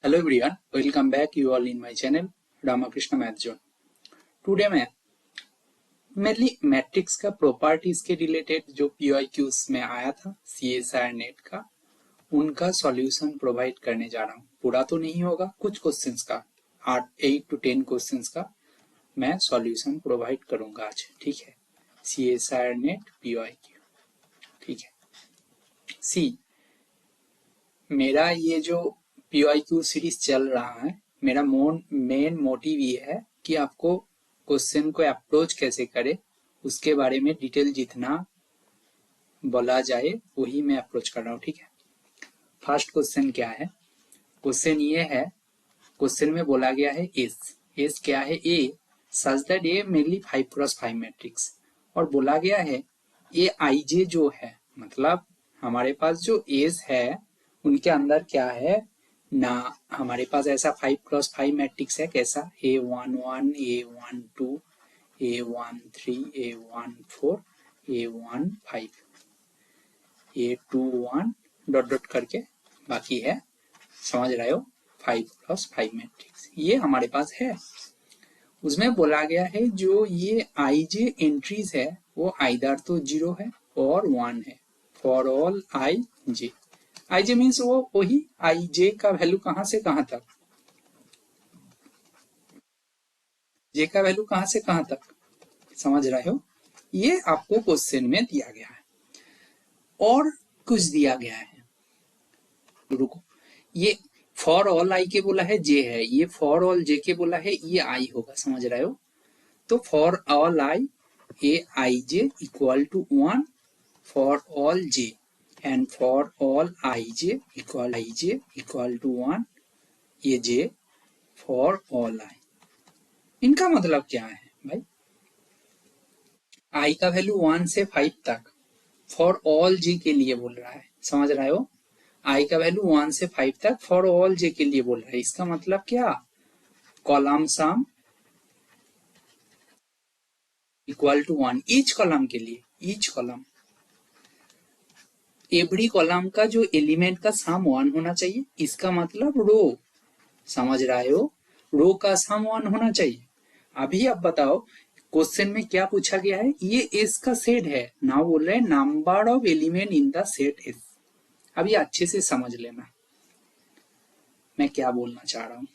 Hello everyone, welcome back you all in my channel Ramakrishna Math Zone. Today मैं mainly matrix का properties के related जो PYQs में आया था CSIR नेट का उनका सॉल्यूशन प्रोवाइड करने जा रहा हूँ। पूरा तो नहीं होगा, कुछ क्वेश्चंस का 8 to 10 क्वेश्चंस का मैं सॉल्यूशन प्रोवाइड करूंगा आज। ठीक है, CSIR नेट PYQ। ठीक है, सी मेरा ये जो PYQ सीरीज चल रहा है, मेरा मेन मोटिव ये है कि आपको क्वेश्चन को अप्रोच कैसे करे उसके बारे में डिटेल जितना बोला जाए वही मैं अप्रोच कर रहा हूँ। ठीक है, फर्स्ट क्वेश्चन क्या है? क्वेश्चन ये है, क्वेश्चन में बोला गया है एस क्या है? A such that A mainly 5x5 matrix, और बोला गया है ए IJ जो है, मतलब हमारे पास जो एस है उनके अंदर क्या है ना, हमारे पास ऐसा 5x5 मैट्रिक्स है। कैसा? A11, A12, A13, A14, A15, A21 dot dot करके बाकी है। समझ रहे हो? 5x5 मैट्रिक्स ये हमारे पास है। उसमें बोला गया है जो ये IJ एंट्रीज है वो आइदर तो 0 है और 1 है for all IJ। IJ means वो वही IJ का वैल्यू कहां से कहां तक, J का वैल्यू कहां से कहां तक, समझ रहे हो? ये आपको क्वेश्चन में दिया गया है और कुछ दिया गया है। रुको, ये फॉर ऑल I के बोला है J है, ये फॉर ऑल J के बोला है ये I होगा। समझ रहे हो? तो for all I A IJ equal to 1 for all J and for all IJ equal to 1 ये J for all I। इनका मतलब क्या है भाई? I का वैल्यू 1 से 5 तक फॉर ऑल J के लिए बोल रहा है। समझ रहे हो? I का वैल्यू 1 से 5 तक फॉर ऑल J के लिए बोल रहा है। इसका मतलब क्या? Column sum equal to 1 each column के लिए, ईच कॉलम एवरी कॉलम का जो एलिमेंट का सम 1 होना चाहिए। इसका मतलब रो, समझ रहे हो? रो का सम 1 होना चाहिए। अभी अब बताओ क्वेश्चन में क्या पूछा गया है? ये एस का सेट है ना, बोल रहे हैं number of element in the set S. अभी अच्छे से समझ लेना मैं क्या बोलना चाह रहा हूं,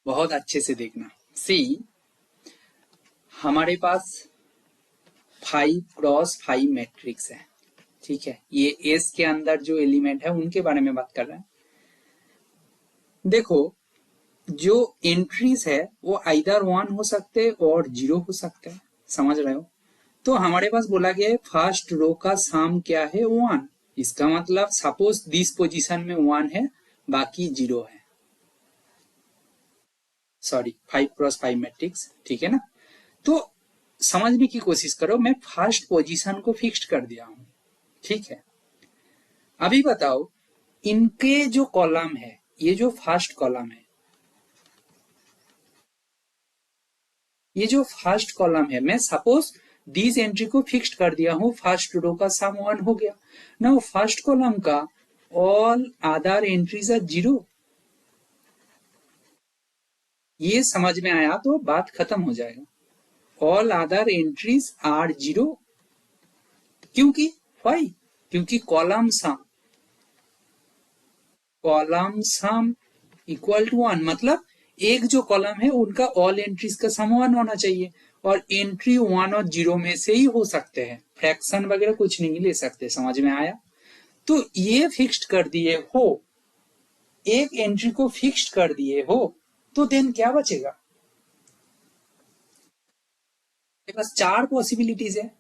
बहुत अच्छे से देखना। सी हमारे पास 5x5 मैट्रिक्स है। ठीक है, ये एस के अंदर जो एलिमेंट है उनके बारे में बात कर रहे हैं। देखो जो एंट्रीज है वो आइदर 1 हो सकते और 0 हो सकते हैं। समझ रहे हो? तो हमारे पास बोला गया है फर्स्ट रो का सम क्या है? 1। इसका मतलब सपोज दिस पोजीशन में 1 है बाकी 0 है। Sorry, 5x5 matrix. ठीक है ना? तो समझने की कोशिश करो, मैं फर्स्ट पोजीशन को फिक्स्ड कर दिया हूं। ठीक है, अभी बताओ इनके जो कॉलम है, ये जो फर्स्ट कॉलम है, ये जो फर्स्ट कॉलम है, मैं सपोज दिस एंट्री को फिक्स्ड कर दिया हूं, फर्स्ट रो का सम 1 हो गया। नाउ फर्स्ट कॉलम का ऑल अदर एंट्रीज आर 0। ये समझ में आया तो बात खत्म हो जाएगा। ऑल अदर एंट्रीज आर 0 क्योंकि वाई? क्योंकि कॉलम सम इक्वल टू 1, मतलब एक जो कॉलम है उनका ऑल एंट्रीज का सम 1 होना चाहिए, और एंट्री 1 और 0 में से ही हो सकते हैं, फ्रैक्शन वगैरह कुछ नहीं ले सकते। समझ में आया? तो ये फिक्स्ड कर दिए हो, एक एंट्री को फिक्स्ड कर दिए हो, तो देन क्या बचेगा? मेरे पास 4 पॉसिबिलिटीज है,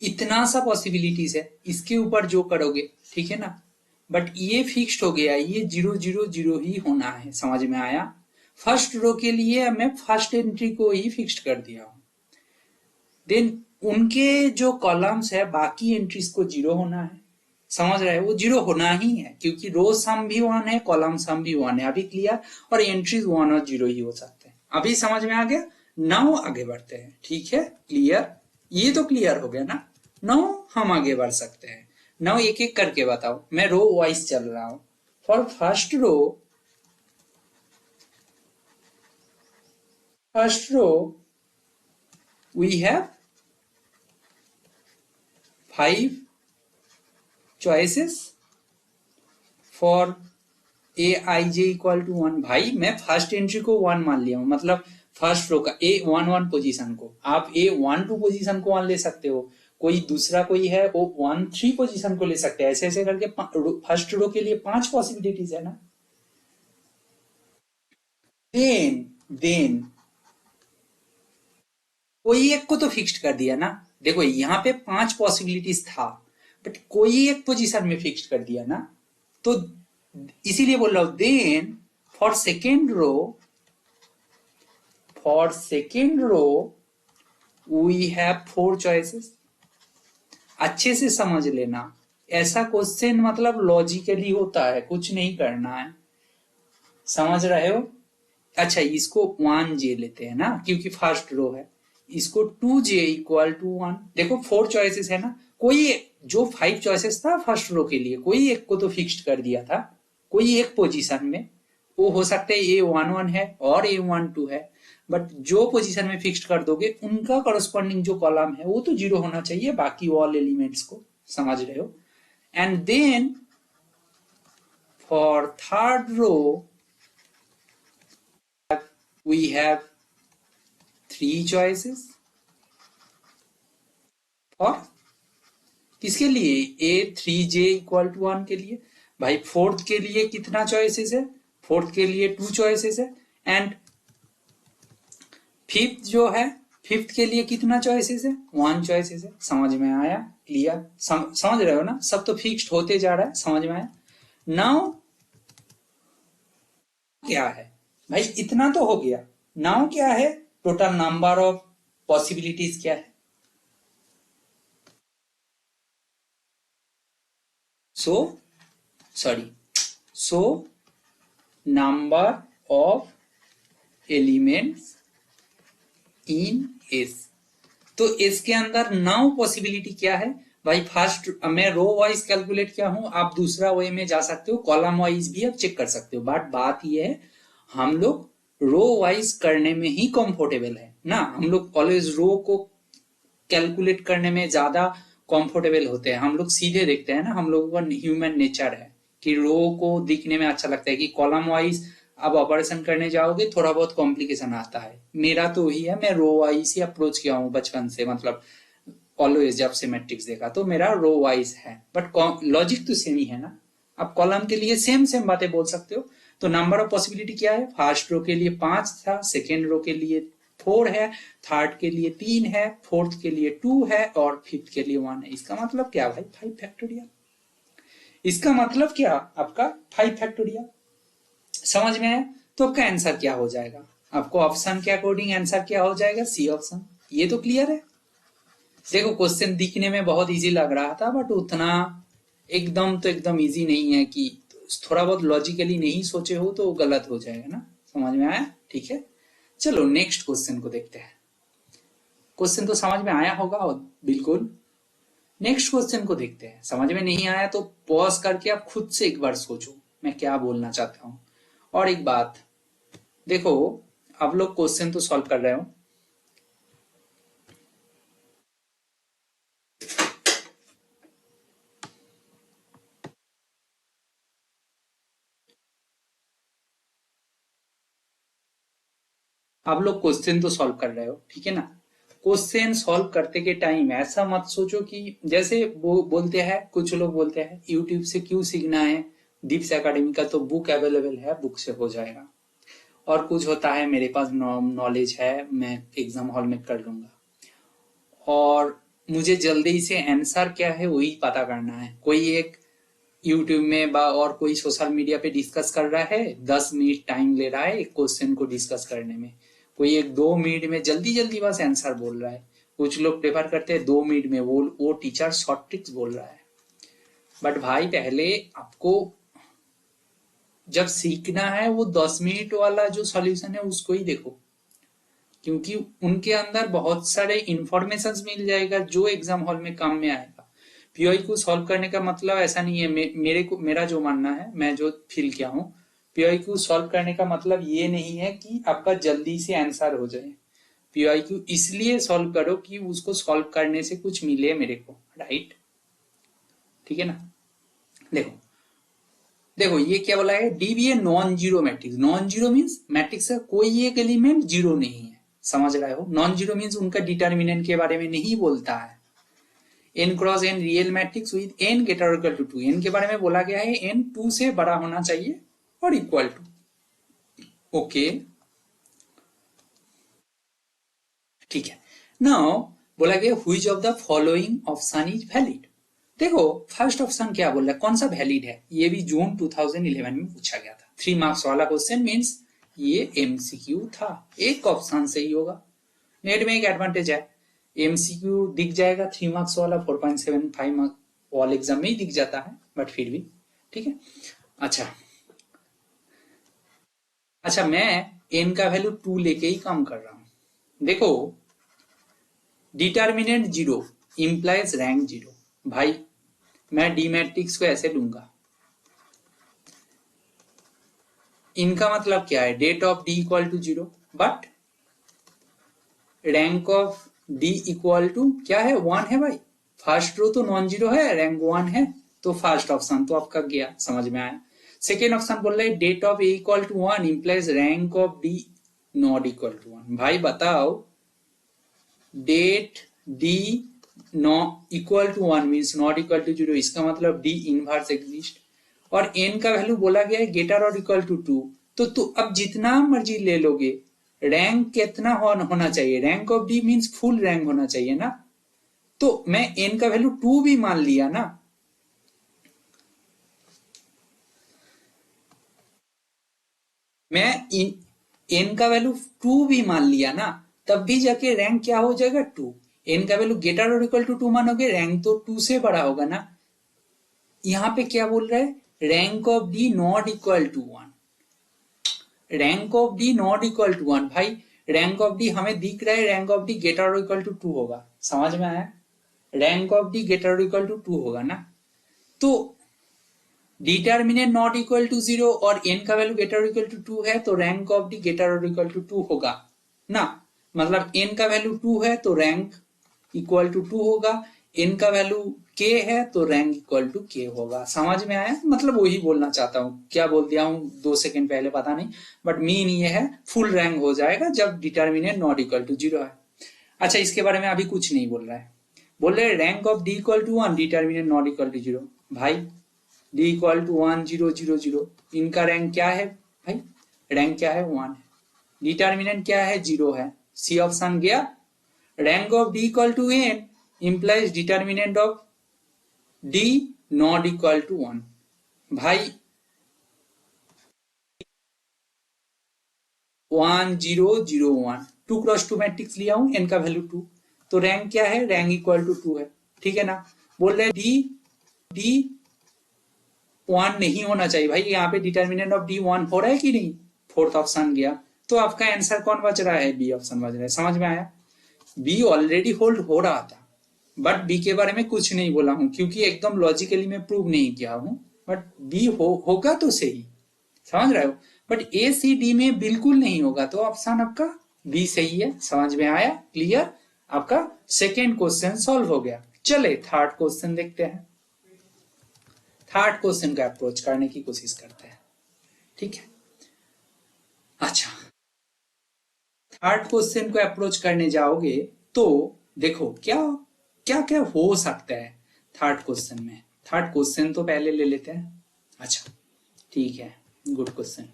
इतना सा पॉसिबिलिटीज है, इसके ऊपर जो करोगे। ठीक है ना? बट ये फिक्स्ड हो गया, ये 0 0 0 ही होना है। समझ में आया? फर्स्ट रो के लिए मैं फर्स्ट एंट्री को ही फिक्स्ड कर दिया हूं, देन उनके जो कॉलम्स है बाकी एंट्रीज को 0 होना है। समझ रहे हो? वो 0 होना ही है क्योंकि रो सम भी 1 है, कॉलम सम भी 1 है। अभी क्लियर? और एंट्रीज 1 और 0 ही हो सकते हैं। अभी समझ में आ गया? नाउ आगे बढ़ते हैं। ठीक है, क्लियर? ये तो क्लियर हो गया ना? नाउ हम आगे बढ़ सकते हैं। नाउ एक एक करके बताओ, मैं रो वाइज चल रहा हूं। For first row we have 5 choices for A I J equal to 1। भाई मैं फर्स्ट एंट्री को 1 मान लिया हूं, मतलब फर्स्ट रो का A11 पोजीशन को। आप A12 पोजीशन को 1 ले सकते हो, कोई दूसरा कोई है वो 13 पोजीशन को ले सकते हैं। ऐसे ऐसे करके फर्स्ट रो के लिए 5 पॉसिबिलिटीज है ना। देन कोई एक को तो फिक्स्ड कर दिया ना। देखो यहाँ पे 5 पॉसिबिलिटीज था, बट कोई एक पोजीशन में फिक्स्ड कर दिया ना, तो इसीलिए बोल रहा हूं then for second row we have 4 choices. अच्छे से समझ लेना, ऐसा क्वेश्चन मतलब लॉजिकली होता है, कुछ नहीं करना है, समझ रहे हो। अच्छा इसको 1J लेते हैं ना, क्योंकि फर्स्ट रो है। इसको 2J इक्वल टू 1। देखो 4 चॉइसेस है ना, कोई जो 5 चॉइसेस था फर्स्ट रो के लिए, कोई एक को तो फिक्स्ड कर दिया था, कोई एक पोजीशन में। वो हो सकता है A11 है और A12 है, बट जो पोजीशन में फिक्स्ड कर दोगे उनका करस्पॉन्डिंग जो कॉलम है वो तो 0 होना चाहिए, बाकी ऑल एलिमेंट्स को। समझ रहे हो। And then for third row we have 3 choices और किसके लिए A3J इक्वल टू 1 के लिए। भाई फोर्थ के लिए कितना चॉइसेस है, फोर्थ के लिए 2 चॉइसेस है। एंड फिफ्थ जो है, फिफ्थ के लिए कितना चॉइसेस है, 1 चॉइसेस है। समझ में आया, क्लियर, समझ रहे हो ना। सब तो फिक्स्ड होते जा रहा है, समझ में आया। नाउ क्या है भाई, इतना तो हो गया। नाउ क्या है, टोटल नंबर ऑफ पॉसिबिलिटीज क्या है। So number of elements in S. तो एस के अंदर 9 पॉसिबिलिटी क्या है भाई। फर्स्ट मैं रो वाइज कैलकुलेट किया हूं, आप दूसरा वे में जा सकते हो, कॉलम वाइज भी आप चेक कर सकते हो। बट बात यह है, हम लोग रो वाइज करने में ही कंफर्टेबल है ना। हम लोग ऑलवेज रो को कैलकुलेट करने में ज्यादा कंफर्टेबल होते हैं। हम लोग सीधे देखते हैं ना, हम लोगों का ह्यूमन नेचर है कि रो को दिखने में अच्छा लगता है। कि कॉलम वाइज अब ऑपरेशन करने जाओगे थोड़ा बहुत कॉम्प्लिकेशन आता है। मेरा तो वही है, मैं रो वाइज ही अप्रोच किया हूँ बचपन से, मतलब ऑलवेज जब से मैट्रिक्स देखा तो मेरा रो वाइज है। बट लॉजिक तो सेम ही है ना। आप कॉलम के लिए सेम सेम बातें बोल सकते हो। तो नंबर ऑफ पॉसिबिलिटी क्या है, फर्स्ट रो के लिए 5 था, सेकेंड रो के लिए 4 है, थर्ड के लिए 3 है, फोर्थ के लिए 2 है और फिफ्थ के लिए 1 है। इसका मतलब क्या भाई, 5 फैक्टोरियल। इसका मतलब क्या आपका 5 फैक्टोरियल। समझ में आया। तो आपका आंसर क्या हो जाएगा, आपको ऑप्शन के अकॉर्डिंग आंसर क्या हो जाएगा, सी ऑप्शन। ये तो क्लियर है। देखो क्वेश्चन दिखने में बहुत इजी लग रहा था, बट उतना एकदम तो एकदम इजी नहीं है। कि थोड़ा बहुत लॉजिकली नहीं सोचे हो तो गलत हो जाएगा ना। समझ में आया, ठीक है। चलो नेक्स्ट क्वेश्चन को देखते हैं। क्वेश्चन तो समझ में आया होगा बिल्कुल। नेक्स्ट क्वेश्चन को देखते हैं। समझ में नहीं आया तो पॉज करके आप खुद से एक बार सोचो मैं क्या बोलना चाहता हूं। और एक बात देखो, आप लोग क्वेश्चन तो सॉल्व कर रहे हो, आप लोग क्वेश्चन तो सॉल्व कर रहे हो, ठीक है ना। क्वेश्चन सॉल्व करते के टाइम ऐसा मत सोचो कि जैसे वो बोलते हैं, कुछ लोग बोलते हैं यूट्यूब से क्यों सीखना है, दीप्स एकेडमी का तो बुक अवेलेबल है, बुक से हो जाएगा। और कुछ होता है मेरे पास नॉलेज है, मैं एग्जाम हॉल में कर लूंगा। और मुझे जल्दी से आंसर क्या है वही पता करना है। कोई एक यूट्यूब में और कोई सोशल मीडिया पे डिस्कस कर रहा है, 10 मिनट टाइम ले रहा है एक क्वेश्चन को डिस्कस करने में। कोई एक 2 मिनट में जल्दी जल्दी बस आंसर बोल रहा है। कुछ लोग प्रेफर करते हैं 2 मिनट में, वो टीचर शॉर्ट ट्रिक्स बोल रहा है। बट भाई पहले आपको जब सीखना है वो 10 मिनट वाला जो सॉल्यूशन है उसको ही देखो, क्योंकि उनके अंदर बहुत सारे इंफॉर्मेशन मिल जाएगा जो एग्जाम हॉल में काम में आएगा। पीओई को सॉल्व करने का मतलब ऐसा नहीं है, मेरा जो मानना है, मैं जो फील किया हूँ, पीओई को सॉल्व करने का मतलब ये नहीं है कि आपका जल्दी से आंसर हो जाए। पीओई को इसलिए सॉल्व करो कि उसको सॉल्व करने से कुछ मिले मेरे को, राइट? ठीक है ना? देखो देखो ये क्या बोला है, D be a non zero matrix. Non zero means matrix का कोई एक एलिमेंट जीरो नहीं है, समझ रहे हो? नॉन जीरो मीन्स उनका डिटर्मिनेंट के बारे में नहीं बोलता है। N cross n real matrix with n greater equal to 2, n के बारे में बोला गया है एन 2 से बड़ा होना चाहिए और इक्वल टू, ओके ठीक है। नाउ बोला गया which of the following option is valid. देखो फर्स्ट ऑप्शन क्या बोल रहा है, कौन सा वैलिड है, ये भी जून 2011 में पूछा गया था। 3 मार्क्स वाला क्वेश्चन मींस ये एमसीक्यू था, एक ऑप्शन सही होगा। नेट में एक एडवांटेज है, एमसीक्यू दिख जाएगा 3 मार्क्स वाला, 4.75 मार्क्स ऑल एग्जाम में ही दिख जाता है, बट फिर भी ठीक है। अच्छा मैं एन का वैल्यू 2 लेके ही काम कर रहा हूं। देखो determinant zero implies rank zero, भाई मैं डी मैट्रिक्स को ऐसे लूंगा, इनका मतलब क्या है, det of D equal to zero, but rank of D equal to क्या है, 1 है भाई। फर्स्ट रो तो नॉन जीरो है, रैंक 1 है, तो फर्स्ट ऑप्शन तो आपका गया, समझ में आया। सेकेंड ऑप्शन बोल रहे det of A equal to 1 implies rank of D not equal to 1। भाई बताओ det D not equal to 1 means not equal to 0, इसका मतलब डी इनवर्स एग्जिस्ट। और एन का वैल्यू बोला गया है ग्रेटर और इक्वल टू 2, तो अब जितना मर्जी ले लोगे, रैंक कितना होना चाहिए, rank of D means full rank होना चाहिए ना, तो मैं एन का वैल्यू 2 भी मान लिया ना, मैं एन का वैल्यू 2 भी मान लिया ना, तब भी जाके रैंक क्या हो जाएगा 2। एन का वैल्यू ग्रेटर और इक्वल टू 2 मानोगे, रैंक तो 2 से बड़ा होगा ना। यहां पे क्या बोल रहा है, rank of D not equal to 1, rank of D not equal to 1। भाई रैंक ऑफ डी हमें दिख रहा है, रैंक ऑफ डी ग्रेटर और इक्वल टू 2 होगा, समझ में आया? रैंक ऑफ डी ग्रेटर और इक्वल टू 2 होगा ना, तो डिटर्मिनेंट नॉट इक्वल टू 0 और एन का वैल्यू ग्रेटर और इक्वल टू 2 है, तो रैंक ऑफ डी ग्रेटर और इक्वल टू 2 होगा ना। मतलब एन का वैल्यू 2 है तो रैंक इक्वल टू 2 होगा, एन का वैल्यू के है तो रैंक इक्वल टू के होगा, समझ में आया? मतलब वही बोलना चाहता हूं, क्या बोल दिया हूं 2 सेकंड पहले पता नहीं, बट मीन ये है फुल रैंक हो जाएगा जब डिटर्मिनेंट नॉट इक्वल टू 0 है। अच्छा इसके बारे में अभी कुछ नहीं बोल रहा है, बोल रहे rank of D equal to 1 determinant not equal to 0। भाई डी इक्वल टू 1 0 0 0, इनका रैंक क्या है भाई, रैंक क्या है 1 है, डिटर्मिनेंट क्या है 0 है, सी ऑप्शन गया। Rank of D equal to n implies determinant of D not equal to 1। भाई 1 0 0 1, 2 क्रॉस 2 मैट्रिक्स लिया हूं, एन का वैल्यू 2, तो रैंक क्या है, रैंक इक्वल टू 2 है, ठीक है ना। बोल रहे डी 1 नहीं होना चाहिए, भाई यहाँ पे डिटर्मिनेंट ऑफ डी 1 हो रहा है कि नहीं, फोर्थ ऑप्शन गया, तो आपका आंसर कौन बच रहा है, बी ऑप्शन बच रहा है, समझ में आया? बी ऑलरेडी होल्ड हो रहा था, बट बी के बारे में कुछ नहीं बोला हूं क्योंकि एकदम लॉजिकली मैं प्रूव नहीं किया हूं, बट बी होगा तो सही, समझ रहे हो? बट ए सी डी में बिल्कुल नहीं होगा, तो ऑप्शन आपका बी सही है, समझ में आया? क्लियर? आपका सेकेंड क्वेश्चन सॉल्व हो गया। चले थर्ड क्वेश्चन देखते हैं, थर्ड क्वेश्चन का अप्रोच करने की कोशिश करते हैं, ठीक है। अच्छा थर्ड क्वेश्चन को अप्रोच करने जाओगे तो देखो क्या क्या क्या हो सकता है थर्ड क्वेश्चन में। थर्ड क्वेश्चन तो पहले ले लेते हैं। अच्छा ठीक है, गुड क्वेश्चन।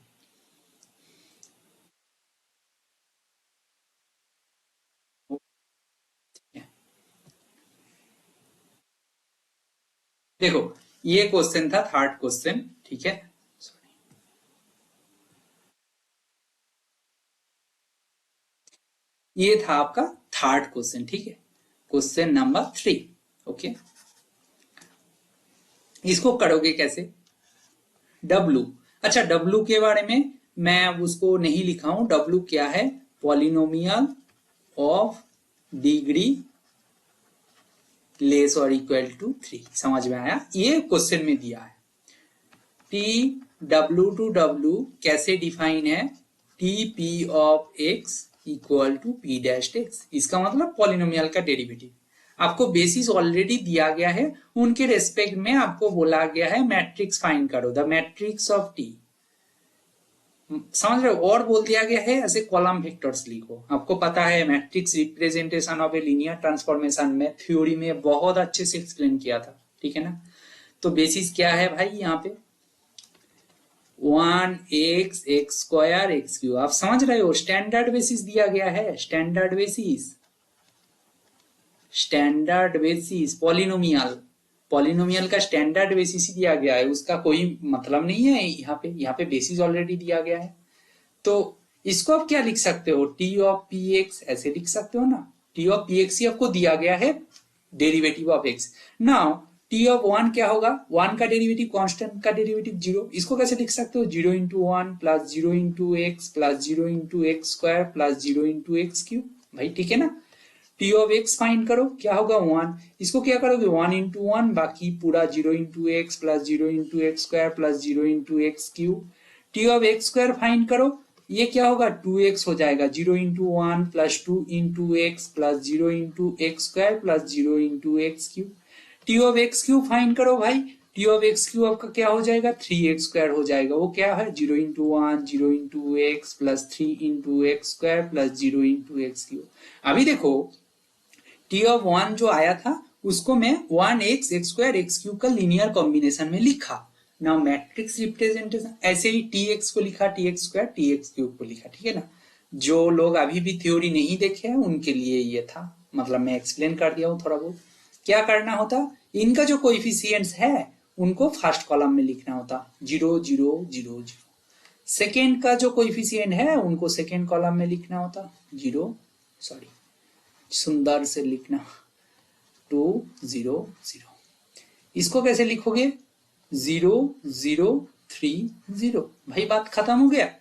देखो ये क्वेश्चन था थर्ड क्वेश्चन, ठीक है। ये था आपका थर्ड क्वेश्चन, ठीक है, क्वेश्चन नंबर 3, ओके। इसको करोगे कैसे, W। अच्छा W के बारे में मैं उसको नहीं लिखा हूं, W क्या है, पॉलिनोमियल ऑफ डिग्री लेस और इक्वल टू 3। समझ में आया? ये क्वेश्चन में दिया है। टी डब्ल्यू टू डब्ल्यू कैसे डिफाइन है? T P of X equal to P dash X. इसका मतलब पॉलिनोमियल का डेरिवेटिव। आपको बेसिस ऑलरेडी दिया गया है, उनके रेस्पेक्ट में आपको बोला गया है मैट्रिक्स फाइंड करो, द मैट्रिक्स ऑफ टी। समझ रहे हो? और बोल दिया गया है ऐसे कॉलम वेक्टर्स लिखो। आपको पता है matrix representation of a linear transformation में थ्योरी में बहुत अच्छे से एक्सप्लेन किया था, ठीक है ना। तो बेसिस क्या है भाई? यहाँ पे 1x x square x Q. आप समझ रहे हो? स्टैंडर्ड बेसिस दिया गया है, standard basis, standard basis polynomial, polynomial का स्टैंडर्ड बेसिस ही दिया गया है, उसका कोई मतलब नहीं है यहाँ पे बेसिस ऑलरेडी दिया गया है। तो इसको आप क्या लिख सकते हो? टी ऑफ पी एक्स ऐसे लिख सकते हो ना। टी ऑफ पी एक्स ही आपको दिया गया है, derivative of x. Now T of one क्या होगा? वन का डेरिवेटिव कांस्टेंट का डेरिवेटिव 0। इसको कैसे लिख सकते हो? 0 into one plus 0 into x plus 0 into x square plus 0 into x cube. भाई ठीक है ना। टी ऑफ एक्स फाइंड करो, क्या होगा? 1। इसको क्या करोगे? 1 इंटू वन, बाकी पूरा 0 into x plus 0 into x square plus 0 into x cube. T of x square find करो, ये क्या होगा? 2x हो जाएगा। 0 into one plus 2 into x plus 0 into x square plus 0 into x cube. T of x cube find करो भाई। T of x cube आपका क्या हो जाएगा? 3x स्क्वायर हो जाएगा। वो क्या है? 0 into one 0 into x plus 3 into x square plus 0 into x cube. अभी देखो टी ऑफ वन जो आया था उसको मैं 1x x square x cube का लीनियर कॉम्बिनेशन में लिखा। नाउ मैट्रिक्स रिप्रेजेंटेशन ऐसे ही टीएक्स को लिखा, टीएक्स स्क्वायर टीएक्स क्यूब को लिखा, ठीक है ना। जो लोग अभी भी थ्योरी नहीं देखे हैं उनके लिए ये था, मतलब मैं एक्सप्लेन कर दिया हूँ थोड़ा बहुत। क्या करना होता? इनका जो कोएफिशिएंट्स है उनको फर्स्ट कॉलम में लिखना होता, 0 0 0 0। सेकेंड का जो कोएफिशिएंट है उनको सेकेंड कॉलम में लिखना होता, 0 सॉरी सुंदर से लिखना 2 0 0। इसको कैसे लिखोगे? 0 0 3 0। भाई बात खत्म हो गया,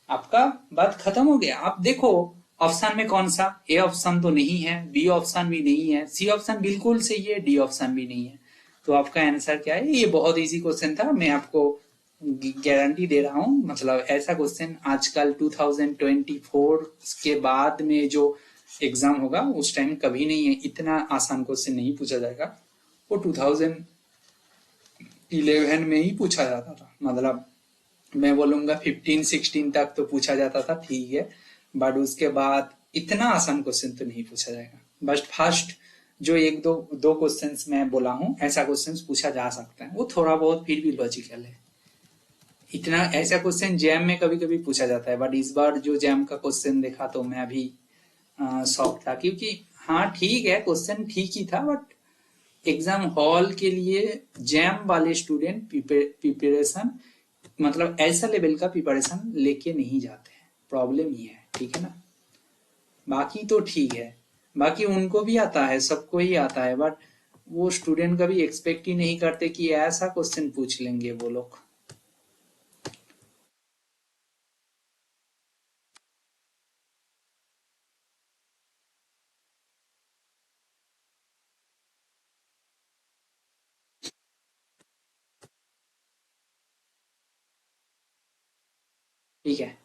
आपका बात खत्म हो गया। आप देखो ऑप्शन में कौन सा? ए ऑप्शन तो नहीं है, बी ऑप्शन भी नहीं है, सी ऑप्शन बिल्कुल सही है, डी ऑप्शन भी नहीं है। तो आपका आंसर क्या है? ये बहुत इजी क्वेश्चन था, मैं आपको गारंटी दे रहा हूँ। मतलब ऐसा क्वेश्चन आजकल 2024 के बाद में जो एग्जाम होगा उस टाइम कभी नहीं है, इतना आसान क्वेश्चन नहीं पूछा जाएगा। वो 2011 में ही पूछा जाता था, मतलब मैं बोलूंगा 15-16 तक तो पूछा जाता था, ठीक है। बट उसके बाद इतना आसान क्वेश्चन तो नहीं पूछा जाएगा। बस फर्स्ट जो एक दो क्वेश्चंस मैं बोला हूँ ऐसा क्वेश्चंस पूछा जा सकता है, वो थोड़ा बहुत फिर भी लॉजिकल है। इतना ऐसा क्वेश्चन जैम में कभी कभी पूछा जाता है, बट इस बार जो जैम का क्वेश्चन देखा तो मैं अभी शॉक था, क्योंकि हाँ ठीक है क्वेश्चन ठीक ही था, बट एग्जाम हॉल के लिए जैम वाले स्टूडेंट प्रिपरेशन मतलब ऐसा लेवल का प्रिपरेशन लेके नहीं जाते हैं, प्रॉब्लम ये है, ठीक है ना। बाकी तो ठीक है, बाकी उनको भी आता है, सबको ही आता है, बट वो स्टूडेंट कभी एक्सपेक्ट ही नहीं करते कि ऐसा क्वेश्चन पूछ लेंगे वो लोग। ठीक है,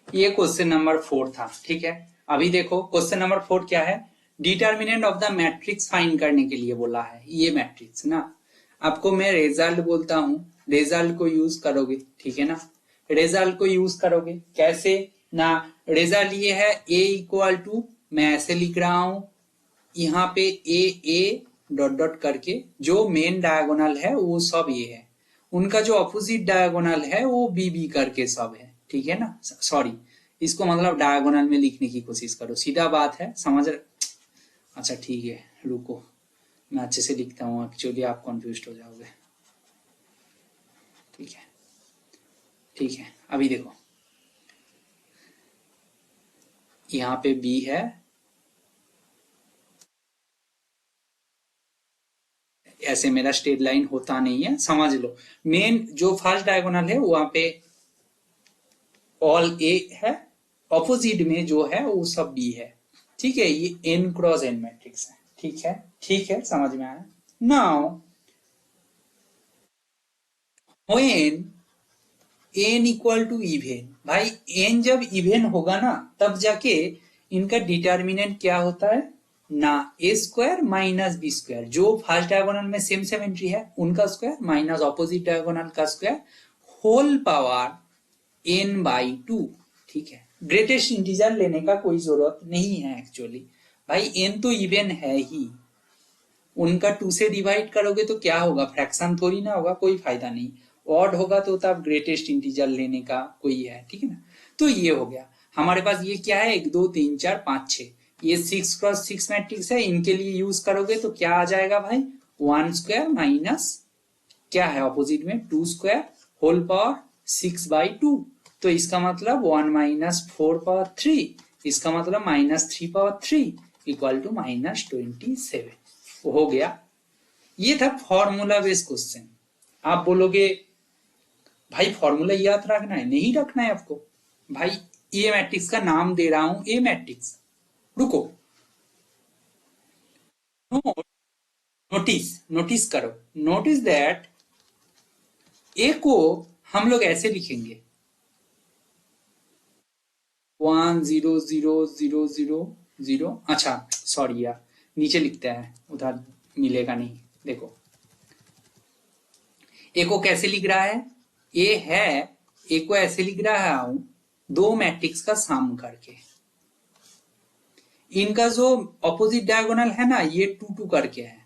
ये क्वेश्चन नंबर 4 था, ठीक है। अभी देखो क्वेश्चन नंबर 4 क्या है? Determinant of the matrix find करने के लिए बोला है। ये मैट्रिक्स ना, आपको मैं रिजल्ट बोलता हूं, रिजल्ट को यूज करोगे, ठीक है ना। रिजल्ट को यूज करोगे कैसे ना? रिजल्ट ये है ए इक्वल टू, मैं ऐसे लिख रहा हूं यहाँ पे ए डॉट डॉट करके, जो मेन डायगोनल है वो सब ये है, उनका जो अपोजिट डायगोनल है वो बी बी करके सब है, ठीक है ना। सॉरी, इसको मतलब डायगोनल में लिखने की कोशिश करो, सीधा बात है, समझ रहे? अच्छा ठीक है, रुको मैं अच्छे से लिखता हूँ, एक्चुअली आप कंफ्यूज हो जाओगे। ठीक है ठीक है, अभी देखो यहाँ पे बी है, ऐसे मेरा स्ट्रेट लाइन होता नहीं है, समझ लो। मेन जो फर्स्ट डायगोनल है वहां पे ऑल ए है, ऑपोजिट में जो है वो सब बी है, ठीक है। ये n क्रॉस n मैट्रिक्स है, ठीक है, समझ में आया। Now when n equal to even, भाई एन जब इवेन होगा ना तब जाके इनका डिटर्मिनेंट क्या होता है ना, A square minus B square, जो फर्स्ट डायगोनल में सेम सेम एंट्री है उनका स्क्वायर माइनस ऑपोजिट डायगोनल का square whole power n by two. ठीक है, ग्रेटेस्ट इंटीजर लेने का कोई जरूरत नहीं है एक्चुअली, भाई एन तो इवेन है ही, उनका टू से डिवाइड करोगे तो क्या होगा, फ्रैक्शन थोड़ी ना होगा, कोई फायदा नहीं। ऑड होगा तो तब ग्रेटेस्ट इंटीजर लेने का कोई है, ठीक है ना। तो ये हो गया हमारे पास, ये क्या है 1 2 3 4 5 6, ये 6x6 मैट्रिक्स है, इनके लिए यूज करोगे तो क्या आ जाएगा भाई, 1 स्क्वायर माइनस क्या है ऑपोजिट में 2 स्क्वायर होल पावर 6/2, तो इसका मतलब 1 माइनस 4 पावर 3, इसका मतलब minus 3 power 3 equal to minus 27 हो गया। ये था फॉर्मूला बेस्ड क्वेश्चन। आप बोलोगे भाई फॉर्मूला याद रखना है, नहीं रखना है आपको, भाई ए मैट्रिक्स का नाम दे रहा हूं, ए मैट्रिक्स, रुको, नोटिस नोटिस करो, नोटिस दैट ए को हम लोग ऐसे लिखेंगे 1 0 0 0 0 0, अच्छा सॉरी यार नीचे लिखते हैं, उधर मिलेगा नहीं, देखो ए को कैसे लिख रहा है, ए है, ए को ऐसे लिख रहा हूं दो मैट्रिक्स का सम करके, इनका जो ऑपोजिट डायगोनल है ना ये 2 2 करके है,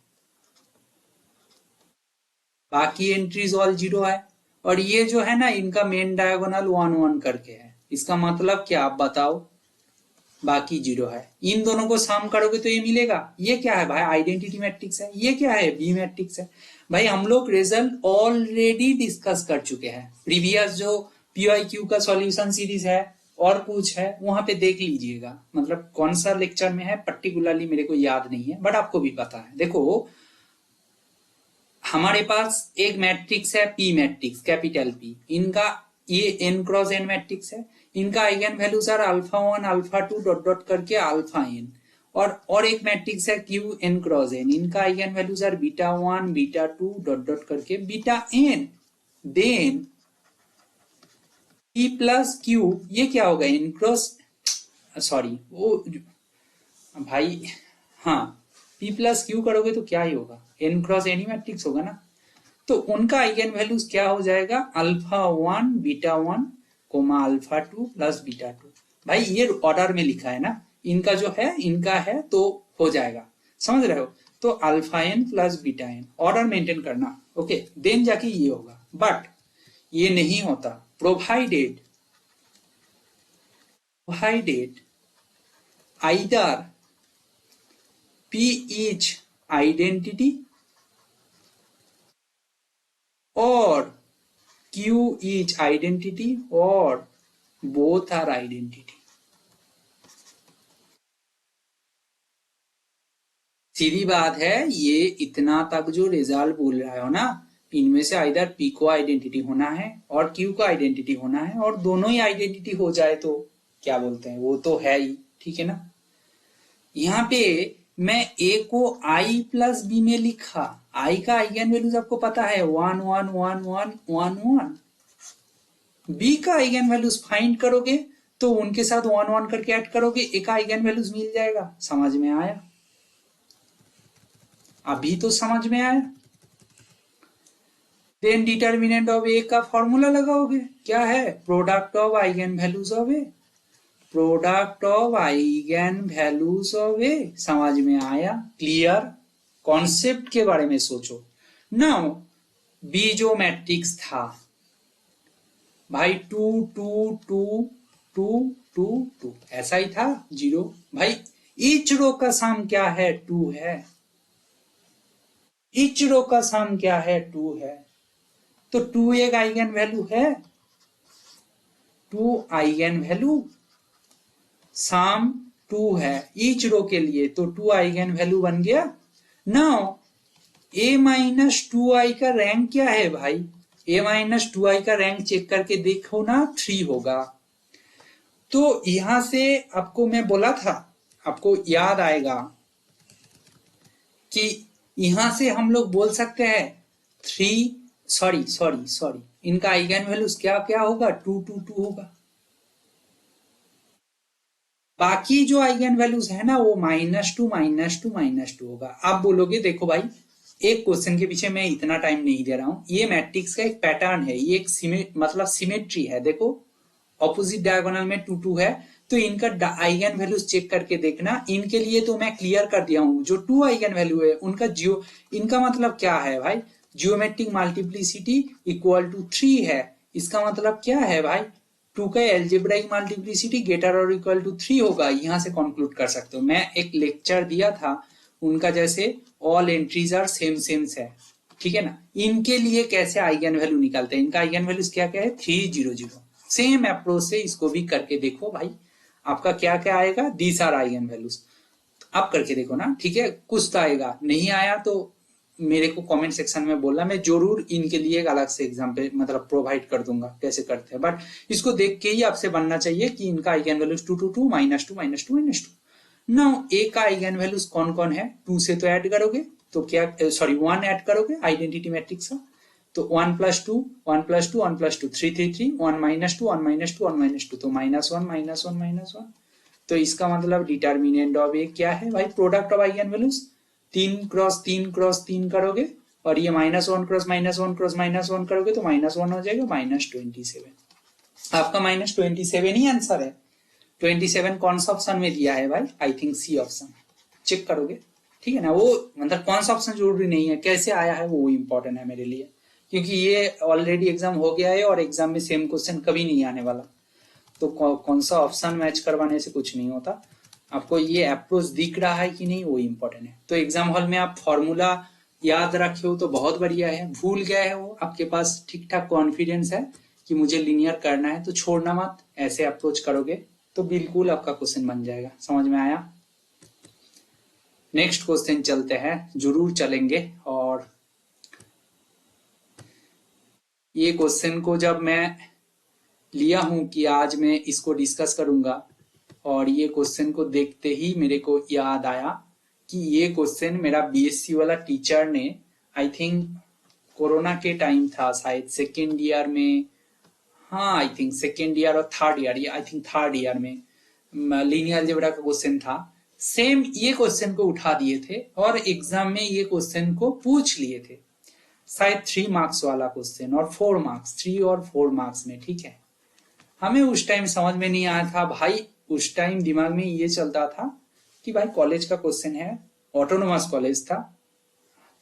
बाकी एंट्रीज ऑल 0 है, और ये जो है ना इनका मेन डायगोनल 1 1 करके है, इसका मतलब क्या आप बताओ, बाकी 0 है, इन दोनों को सम करोगे तो ये मिलेगा, ये क्या है भाई आइडेंटिटी मैट्रिक्स है, ये क्या है बी मैट्रिक्स है। भाई हम लोग रिजल्ट ऑलरेडी डिस्कस कर चुके हैं, प्रीवियस जो पीआईक्यू का सॉल्यूशन सीरीज है और कुछ है वहां पे देख लीजिएगा, मतलब कौन सा लेक्चर में है पर्टिकुलरली मेरे को याद नहीं है, बट आपको भी पता है। देखो हमारे पास एक मैट्रिक्स है पी मैट्रिक्स कैपिटल पी, इनका ये एन क्रॉस एन मैट्रिक्स है, इनका eigen values are alpha 1 alpha 2 dot dot करके अल्फा एन, और एक मैट्रिक्स है क्यू एन क्रॉस एन, इनका eigen values are beta 1 beta 2 dot dot करके beta N, then P plus Q, ये क्या होगा एन क्रॉस, सॉरी वो भाई, हाँ पी प्लस क्यू करोगे तो क्या ही होगा, एन क्रॉस एन ही मैट्रिक्स होगा ना, तो उनका आइगन वैल्यूज क्या हो जाएगा alpha 1 beta 1 comma alpha 2 plus beta 2, भाई ये ऑर्डर में लिखा है ना, इनका जो है इनका है तो हो जाएगा, समझ रहे हो, तो alpha n plus beta n order maintain करना, ओके, देन जाके ये होगा, बट ये नहीं होता provided either P is identity or Q is identity or both are identity। सीधी बात है, ये इतना तक जो रिजल्ट बोल रहे हो ना, इनमें से आइदर P को आइडेंटिटी होना है और Q को आइडेंटिटी होना है, और दोनों ही आइडेंटिटी हो जाए तो क्या बोलते हैं, वो तो है ही, ठीक है ना। यहाँ पे मैं a को i प्लस बी में लिखा, i का आइगन वैल्यूज आपको पता है 1 1 1 1 1 1, b का आइगन वैल्यूज फाइंड करोगे तो उनके साथ 1 1 करके ऐड करोगे, a का आइगन वैल्यूज मिल जाएगा, समझ में आया, अभी तो समझ में आया। देन डिटर्मिनेंट ऑफ ए का फॉर्मूला लगाओगे, क्या है product of eigen values of A, product of eigen values of A, समझ में आया, क्लियर, कॉन्सेप्ट के बारे में सोचो। नाउ बी जो मैट्रिक्स था भाई 2 2 2 2 2 2 ऐसा ही था 0, भाई ईच रो का सम क्या है 2 है, ईच रो का सम क्या है 2 है, तो 2 एक आइगन वैल्यू है, 2 आइगन वैल्यू, सम 2 है ईच रो के लिए, तो 2 आइगन वैल्यू बन गया। नाउ a माइनस 2i का रैंक क्या है भाई, a माइनस 2i का रैंक चेक करके देखो ना 3 होगा, तो यहां से आपको मैं बोला था, आपको याद आएगा कि यहां से हम लोग बोल सकते हैं थ्री, सॉरी सॉरी सॉरी, इनका आइगन वैल्यूज क्या क्या होगा, 2 2 2 होगा। बाकी जो आइगन वैल्यूज है ना वो -2 -2 -2 होगा। आप बोलोगे देखो भाई, एक क्वेश्चन के पीछे मैं इतना टाइम नहीं दे रहा हूं, ये मैट्रिक्स का एक पैटर्न है, ये एक मतलब सिमेट्री है। देखो ऑपोजिट डायगोनल में 2 2 है, तो इनका आइगन वैल्यूज चेक करके देखना। इनके लिए तो मैं क्लियर कर दिया हूं, जो 2 आइगन वैल्यू है उनका इनका मतलब क्या है भाई, जियोमेट्रिक मल्टीप्लिसिटी इक्वल टू 3 है। इसका मतलब क्या है भाई, 2 का एल्जेब्राइक मल्टीप्लिसिटी ग्रेटर और इक्वल टू 3 होगा। यहां से कंक्लूड कर सकते हो। मैं एक लेक्चर दिया था उनका, जैसे all entries are same same है, ठीक है ना। इनके लिए कैसे आइगन वैल्यू निकालते हैं, इनका आइगन वैल्यूज क्या क्या है, 3 0 0। सेम अप्रोच से इसको भी करके देखो भाई, आपका क्या क्या आएगा, दीज आर आइगन वैल्यूज। आप करके देखो ना, ठीक है। कुछ तो आएगा, नहीं आया तो मेरे को कमेंट सेक्शन में बोलना, मैं जरूर इनके लिए एक अलग से एग्जाम्पल मतलब प्रोवाइड कर दूंगा कैसे करते हैं। बट इसको देख के ही आपसे बनना चाहिए कि इनका आइगन वैल्यूज 2 2 2 -2 -2 -2। ए का आइगन वैल्यूज कौन कौन है, 2 से तो ऐड करोगे, तो क्या सॉरी 1 ऐड करोगे आइडेंटिटी मैट्रिक्स का, तो 1 + 2 1 + 2 1 + 2 3 3 3 1 -2 1 -2 1 -2, तो -1 -1 -1। तो इसका मतलब डिटर्मिनेंट ऑफ ए क्या है भाई, प्रोडक्ट ऑफ आइगन वैल्यूज 3 × 3 × 3 करोगे, और ये -1 × -1 × -1 करोगे तो -1 हो जाएगा, -27। आपका -27 ही आंसर है। 27 कौन सा ऑप्शन में दिया है भाई, I think C option. Check करोगे, ठीक है ना। वो मतलब कौन सा ऑप्शन जरूरी नहीं है, कैसे आया है वो इंपॉर्टेंट है मेरे लिए, क्योंकि ये ऑलरेडी एग्जाम हो गया है और एग्जाम में सेम क्वेश्चन कभी नहीं आने वाला। तो कौन सा ऑप्शन मैच करवाने से कुछ नहीं होता, आपको ये अप्रोच दिख रहा है कि नहीं वो इंपॉर्टेंट है। तो एग्जाम हॉल में आप फॉर्मूला याद रखे हो तो बहुत बढ़िया है, भूल गए है वो आपके पास ठीक ठाक कॉन्फिडेंस है कि मुझे लिनियर करना है, तो छोड़ना मत, ऐसे अप्रोच करोगे तो बिल्कुल आपका क्वेश्चन बन जाएगा। समझ में आया। नेक्स्ट क्वेश्चन चलते हैं, जरूर चलेंगे। और ये क्वेश्चन को जब मैं लिया हूं कि आज मैं इसको डिस्कस करूंगा, और ये क्वेश्चन को देखते ही मेरे को याद आया कि ये क्वेश्चन मेरा बीएससी वाला टीचर ने, आई थिंक कोरोना के टाइम था शायद, सेकेंड ईयर में, हाँ आई थिंक सेकेंड ईयर और third year, I think third year में लीनियर अलजेब्रा का क्वेश्चन था। सेम ये क्वेश्चन को उठा दिए थे और एग्जाम में ये क्वेश्चन को पूछ लिए थे, शायद 3 मार्क्स वाला क्वेश्चन और 4 मार्क्स, 3 और 4 मार्क्स में, ठीक है। हमें उस टाइम समझ में नहीं आया था भाई, उस टाइम दिमाग में ये चलता था कि भाई कॉलेज का क्वेश्चन है, ऑटोनोमस कॉलेज था,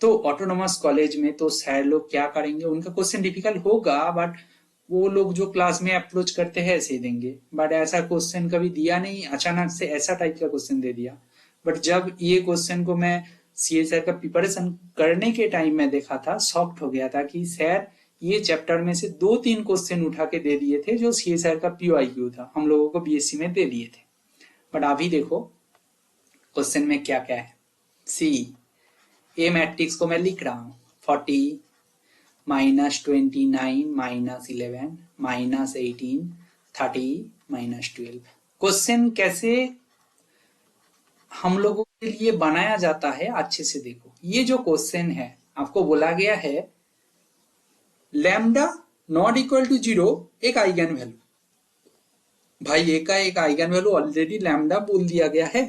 तो ऑटोनोमस कॉलेज में तो सर लोग क्या करेंगे, उनका क्वेश्चन डिफिकल्ट होगा, बट वो लोग जो क्लास में अप्रोच करते हैं ऐसे देंगे। बट ऐसा क्वेश्चन कभी दिया नहीं, अचानक से ऐसा टाइप का क्वेश्चन दे दिया। बट जब ये क्वेश्चन को मैं सीएसआर का प्रिपरेशन करने के टाइम में देखा था, शॉक्ड हो गया था कि सर ये चैप्टर में से 2 3 क्वेश्चन उठा के दे दिए थे जो सीएसआर का पीओआईक्यू था, हम लोगों को बीएससी में दे दिए थे। बट अभी देखो क्वेश्चन में क्या क्या है। सी ए मैट्रिक्स को मैं लिख रहा हूं, 40 -29 -11 -18 30 -12। क्वेश्चन कैसे हम लोगों के लिए बनाया जाता है, अच्छे से देखो। ये जो क्वेश्चन है आपको बोला गया है लैम्डा नॉट इक्वल टू 0 एक आइगन वैल्यू, भाई ए का एक आइगन वैल्यू ऑलरेडी लैम्डा बोल दिया गया है।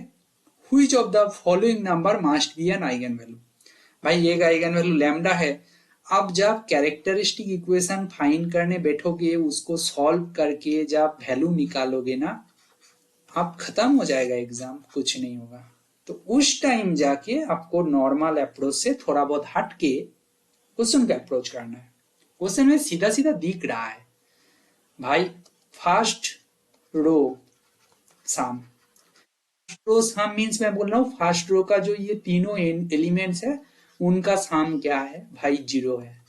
Which of the following number must be N eigen value, भाई एक आइगन वैल्यू लैम्डा है। अब जब कैरेक्टरिस्टिक इक्वेशन फाइंड करने बैठोगे, उसको सॉल्व करके जब वैल्यू निकालोगे ना, आप खत्म हो जाएगा एग्जाम, कुछ नहीं होगा। तो उस टाइम जाके आपको नॉर्मल अप्रोच से थोड़ा बहुत हट के क्वेश्चन का अप्रोच करना है। क्वेश्चन में सीधा सीधा दिख रहा है भाई, फर्स्ट रो सम, रो सम मीन्स मैं बोल रहा हूँ फर्स्ट रो का जो ये तीनों एलिमेंट्स है उनका सम क्या है भाई, 0 है।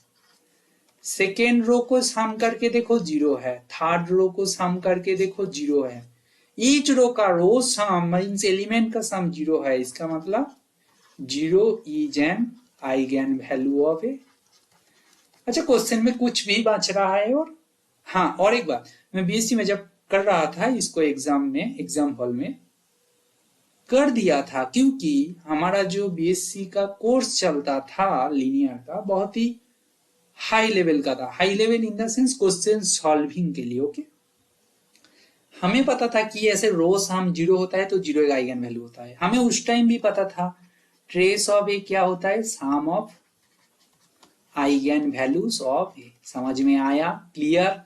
सेकेंड रो को सम करके देखो 0 है, थर्ड रो को सम करके देखो 0 है। ईच रो का रो सम मीन्स एलिमेंट का सम 0 है, इसका मतलब 0 is an eigen value of A. अच्छा क्वेश्चन में कुछ भी बच रहा है। और हाँ, और एक बात, मैं बीएससी में जब कर रहा था इसको एग्जाम में, एग्जाम हॉल में, कर दिया था, क्योंकि हमारा जो बीएससी का कोर्स चलता था लीनियर का, बहुत ही हाई लेवल का था। High level in the sense question solving के लिए। ओके, हमें पता था कि ऐसे रो सम जीरो होता है तो जीरो एक आइगन वैल्यू होता है। हमें उस टाइम भी पता था ट्रेस ऑफ ए क्या होता है, सम of eigen values of A. समझ में आया? क्लियर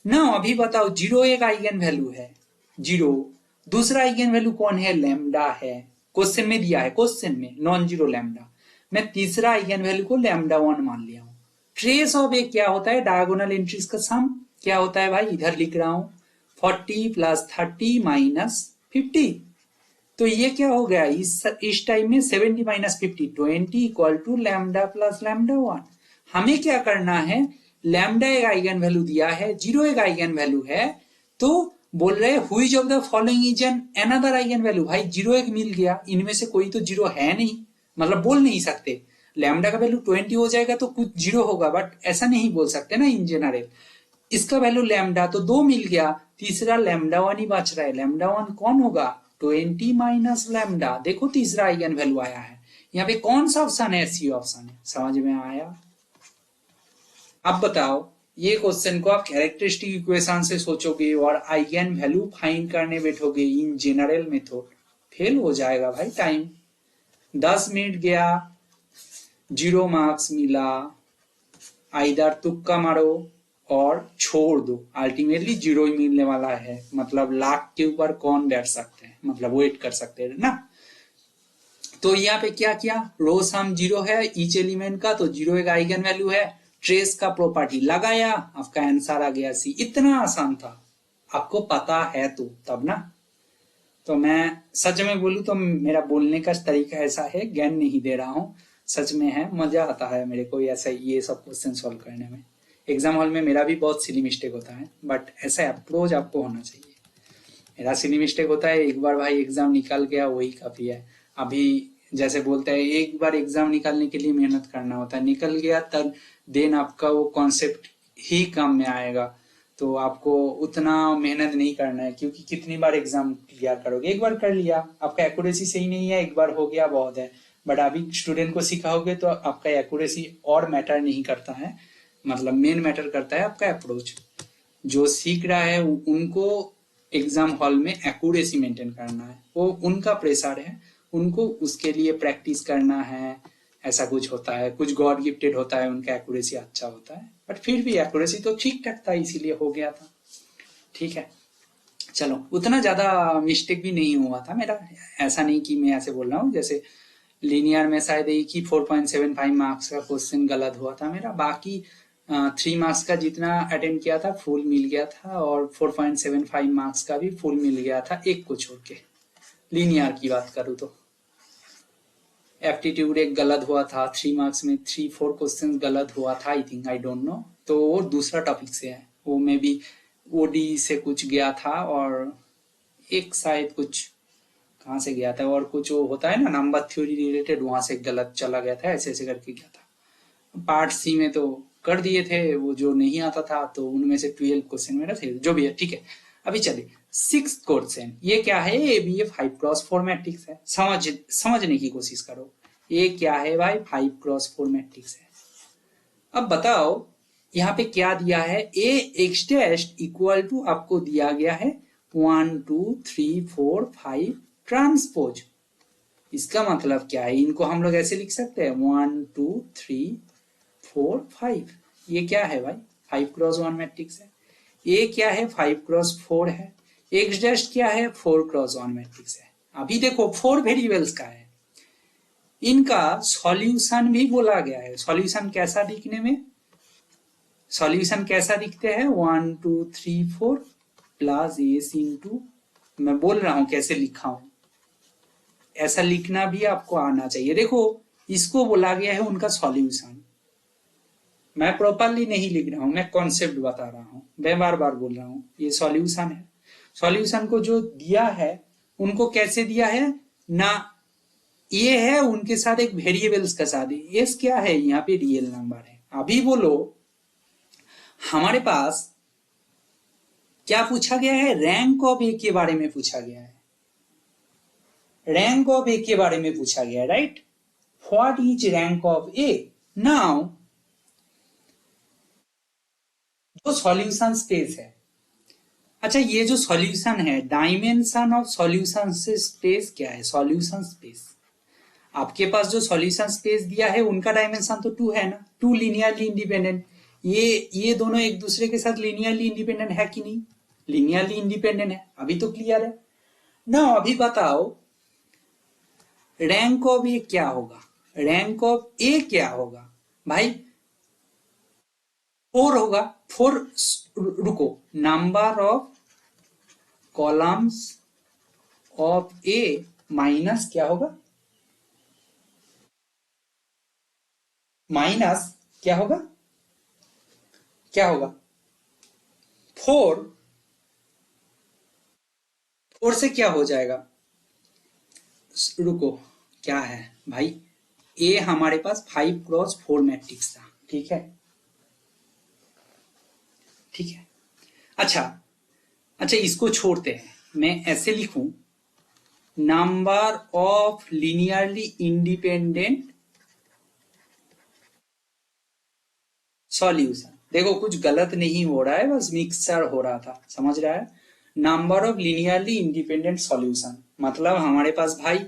ना? अभी बताओ, जीरो एक आइगन वैल्यू है, जीरो। दूसरा आइगन वैल्यू कौन है? लैम्डा है। क्वेश्चन में दिया है, क्वेश्चन में नॉन जीरो लैम्डा। मैं तीसरा आइगन वैल्यू को लैम्डा वन मान लिया हूं। ट्रेस ऑफ ए क्या होता है? डायगोनल एंट्रीज का सम। क्या होता है भाई? इधर लिख रहा हूं, 40 प्लस 30 माइनस 50। तो ये क्या हो गया इस टाइम में? 70 minus 50, 20 equal to lambda plus lambda one. हमें क्या करना है? लैम्डा एक आइगन वैल्यू दिया है, जीरो एक आइगन वैल्यू है, तो बोल रहे which of the following is an another eigen value. भाई जीरो एक मिल गया, इनमें से कोई तो जीरो है नहीं, मतलब बोल नहीं सकते। लैम्डा का वैल्यू 20 हो जाएगा तो कुछ जीरो होगा, बट ऐसा नहीं बोल सकते ना इन जनरल। इसका वैल्यू लैम्डा, तो दो मिल गया, तीसरा लैम्डा वन ही बच रहा है। लैम्डा वन कौन होगा? 20 माइनस लैम्डा। देखो तीसरा आइगन वैल्यू आया है। यहाँ पे कौन सा ऑप्शन है? सी ऑप्शन है। समझ में आया? अब बताओ, ये क्वेश्चन को आप कैरेक्टरिस्टिक इक्वेशन से सोचोगे और आइगन वैल्यू फाइंड करने बैठोगे इन जनरल मेथड, फेल हो जाएगा भाई। टाइम 10 मिनट गया, 0 मार्क्स मिला। आइदर तुक्का मारो और छोड़ दो, अल्टीमेटली जीरो ही मिलने वाला है। मतलब लाख के ऊपर कौन बैठ सकते हैं, मतलब वेट कर सकते हैं ना। तो यहाँ पे क्या किया? रो सम जीरो है ईच एलिमेंट का, तो जीरो एक आइगन वैल्यू है। ट्रेस का प्रॉपर्टी लगाया, आपका आंसर आ गया सी। इतना आसान था, आपको पता है तो तब ना। तो मैं सच में बोलूं तो मेरा बोलने का तरीका ऐसा है, ज्ञान नहीं दे रहा हूँ, सच में है। मजा आता है मेरे को ऐसा ये सब क्वेश्चन सॉल्व करने में। एग्जाम हॉल में मेरा भी बहुत सिली मिस्टेक होता है, बट ऐसा अप्रोच आपको होना चाहिए। मेरा सिली मिस्टेक होता है, एक बार भाई एग्जाम निकल गया वही काफी है। अभी जैसे बोलते हैं, एक बार एग्जाम निकालने के लिए मेहनत करना होता है, निकल गया तब देन आपका वो कॉन्सेप्ट ही काम में आएगा। तो आपको उतना मेहनत नहीं करना है, क्योंकि कितनी बार एग्जाम क्लियर करोगे? एक बार कर लिया, आपका एक्यूरेसी सही नहीं है, एक बार हो गया बहुत है। बट अभी स्टूडेंट को सिखाओगे तो आपका एक्यूरेसी और मैटर नहीं करता है, मतलब मेन मैटर करता है आपका अप्रोच। जो सीख रहा है उनको एग्जाम हॉल में एक्यूरेसी मेंटेन करना है, वो उनका प्रेशर है, उनको उसके लिए प्रैक्टिस करना है। ऐसा कुछ होता है, कुछ गॉड गिफ्टेड होता है, उनका एक्यूरेसी अच्छा होता है, बट फिर भी एक्यूरेसी तो ठीक ठाक था, इसीलिए हो गया था। ठीक है, चलो, उतना ज्यादा मिस्टेक भी नहीं हुआ था मेरा। ऐसा नहीं कि मैं ऐसे बोल रहा हूँ, जैसे लीनियर में शायद एक ही 4.75 मार्क्स का क्वेश्चन गलत हुआ था मेरा, बाकी 3 मार्क्स का जितना अटेम्प्ट किया था फुल मिल गया था, और 4.75 मार्क्स का भी फुल मिल गया था, एक को छोड़ के। लीनियर की बात करूँ तो एप्टीट्यूड एक गलत हुआ था, 3 मार्क्स में 3-4 क्वेश्चन गलत हुआ था, I think, I don't know. तो वो दूसरा टॉपिक से है, वो मे बी ओडी से कुछ गया था, और एक शायद कुछ कहाँ से गया था, और कुछ वो होता है ना नंबर थ्योरी रिलेटेड, वहां से गलत चला गया था, ऐसे ऐसे करके गया था। पार्ट सी में तो कर दिए थे, वो जो नहीं आता था तो उनमें से 12 क्वेश्चन मेरा थे, जो भी है ठीक है। अभी चलिए 6th क्वेश्चन, ये क्या है? ये भी 5x4 मैट्रिक्स है, समझने की कोशिश करो। ये क्या है भाई? 5x4 मैट्रिक्स है। अब बताओ यहाँ पे क्या दिया है? ए एक्स टेस्ट इक्वल टू आपको दिया गया है 1 2 3 4 5 ट्रांसपोज। इसका मतलब क्या है? इनको हम लोग ऐसे लिख सकते हैं 1 2 3 4 5। ये क्या है भाई? 5x1 मैट्रिक्स है। ये क्या है? 5x4 है। एक्स डैश क्या है? 4x1 मैट्रिक्स है। अभी देखो 4 वेरिएबल्स का है, इनका सॉल्यूशन भी बोला गया है। सॉल्यूशन कैसा दिखने में? सॉल्यूशन कैसा दिखते हैं? 1 2 3 4 प्लस एस इंटू, मैं बोल रहा हूं कैसे लिखा हूं, ऐसा लिखना भी आपको आना चाहिए। देखो इसको बोला गया है उनका सॉल्यूशन, मैं प्रॉपरली नहीं लिख रहा हूं, मैं कॉन्सेप्ट बता रहा हूं, मैं बार बार बोल रहा हूं ये सॉल्यूशन है। सॉल्यूशन को जो दिया है उनको कैसे दिया है ना, ये है उनके साथ एक वेरिएबल्स का साथ, एस क्या है यहाँ पे? रियल नंबर है। अभी बोलो हमारे पास क्या पूछा गया है? रैंक ऑफ ए के बारे में पूछा गया है। रैंक ऑफ ए के बारे में पूछा गया, right? What is rank of A? Now जो सॉल्यूशन स्पेस है, अच्छा ये जो सॉल्यूशन है, डायमेंशन ऑफ सॉल्यूशन स्पेस क्या है? सॉल्यूशन स्पेस, आपके पास जो सॉल्यूशन स्पेस दिया है उनका डायमेंशन तो 2 है ना, 2 लीनियरली इंडिपेंडेंट। ये दोनों एक दूसरे के साथ लीनियरली इंडिपेंडेंट है कि नहीं? लीनियरली इंडिपेंडेंट है, अभी तो क्लियर है ना। अभी बताओ रैंक ऑफ ए क्या होगा? रैंक ऑफ ए क्या होगा भाई? 4 होगा। 4, रुको, number of columns of A minus क्या होगा? माइनस क्या होगा? क्या होगा? 4, 4 से क्या हो जाएगा? रुको, क्या है भाई? ए हमारे पास 5x4 मैट्रिक्स था, ठीक है, ठीक है। अच्छा, इसको छोड़ते हैं, मैं ऐसे लिखूं, number of linearly independent solution. देखो कुछ गलत नहीं हो रहा है, बस मिक्सचर हो रहा था, समझ रहा है? Number of linearly independent solution मतलब हमारे पास भाई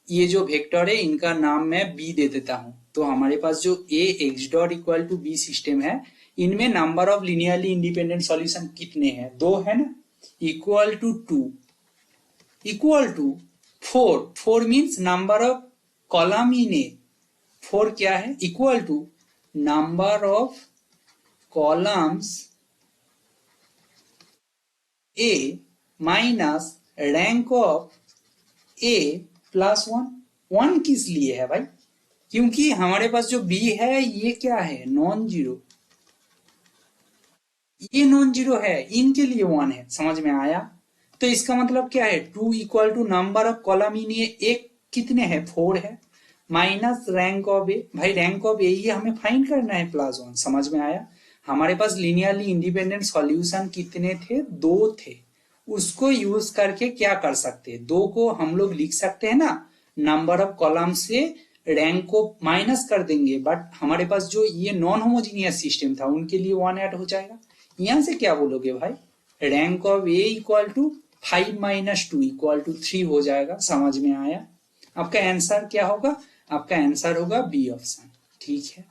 ये जो वेक्टर है इनका नाम मैं बी दे देता हूं, तो हमारे पास जो A X dot equal to B system है, इनमें number of linearly independent solution कितने हैं? 2 है ना, equal to 2, equal to 4, 4 means number of column in A, 4 क्या है? Equal to number of columns A minus rank of A plus 1। 1 किस लिए है भाई? क्योंकि हमारे पास जो बी है ये क्या है? नॉन जीरो, ये नॉन जीरो है, इनके लिए 1 है, समझ में आया? तो इसका मतलब क्या है? 2 equal to number of column in A, एक कितने है? 4 है, माइनस रैंक ऑफ ए, भाई रैंक ऑफ ए ये हमें फाइंड करना है, प्लस 1, समझ में आया? हमारे पास लीनियरली इंडिपेंडेंट सॉल्यूशन कितने थे? 2 थे। उसको यूज करके क्या कर सकते हैं? 2 को हम लोग लिख सकते हैं ना, नंबर ऑफ कॉलम से रैंक को माइनस कर देंगे, बट हमारे पास जो ये नॉन होमोजीनियस सिस्टम था उनके लिए 1 ऐड हो जाएगा। यहां से क्या बोलोगे भाई? Rank of A equal to 5 minus 2 equal to 3 हो जाएगा, समझ में आया? आपका आंसर क्या होगा? आपका आंसर होगा बी ऑप्शन, ठीक है।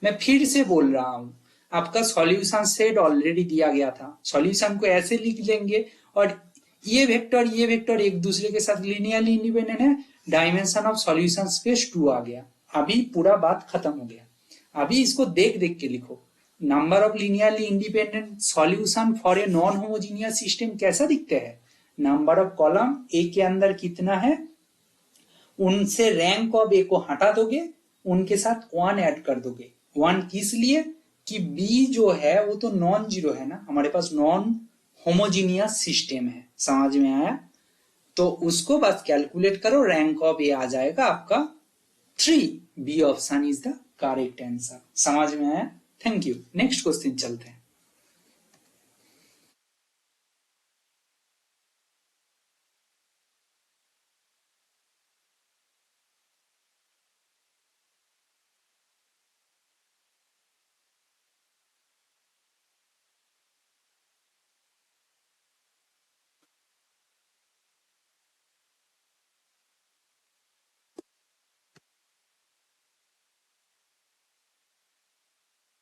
मैं फिर से बोल रहा हूं, आपका सॉल्यूशन सेट ऑलरेडी दिया गया था, सॉल्यूशन को ऐसे लिख लेंगे और ये वेक्टर एक दूसरे के साथ लीनियरली इंडिपेंडेंट है, डायमेंशन ऑफ सॉल्यूशन स्पेस 2 आ गया। अभी पूरा बात खत्म हो गया। अभी इसको देख देख के लिखो, number of linearly independent solution for a non homogeneous system कैसा दिखते हैं? नंबर ऑफ कॉलम ए के अंदर कितना है, उनसे रैंक ऑफ ए को हटा दोगे, उनके साथ 1 ऐड कर दोगे। 1 किस लिए? कि बी जो है वो तो नॉन जीरो है ना, हमारे पास नॉन होमोजीनियस सिस्टम है, समझ में आया? तो उसको बस कैलकुलेट करो, रैंक ऑफ ए आ जाएगा आपका 3। B option is the correct answer, समझ में आया? Thank you. नेक्स्ट क्वेश्चन चलते हैं।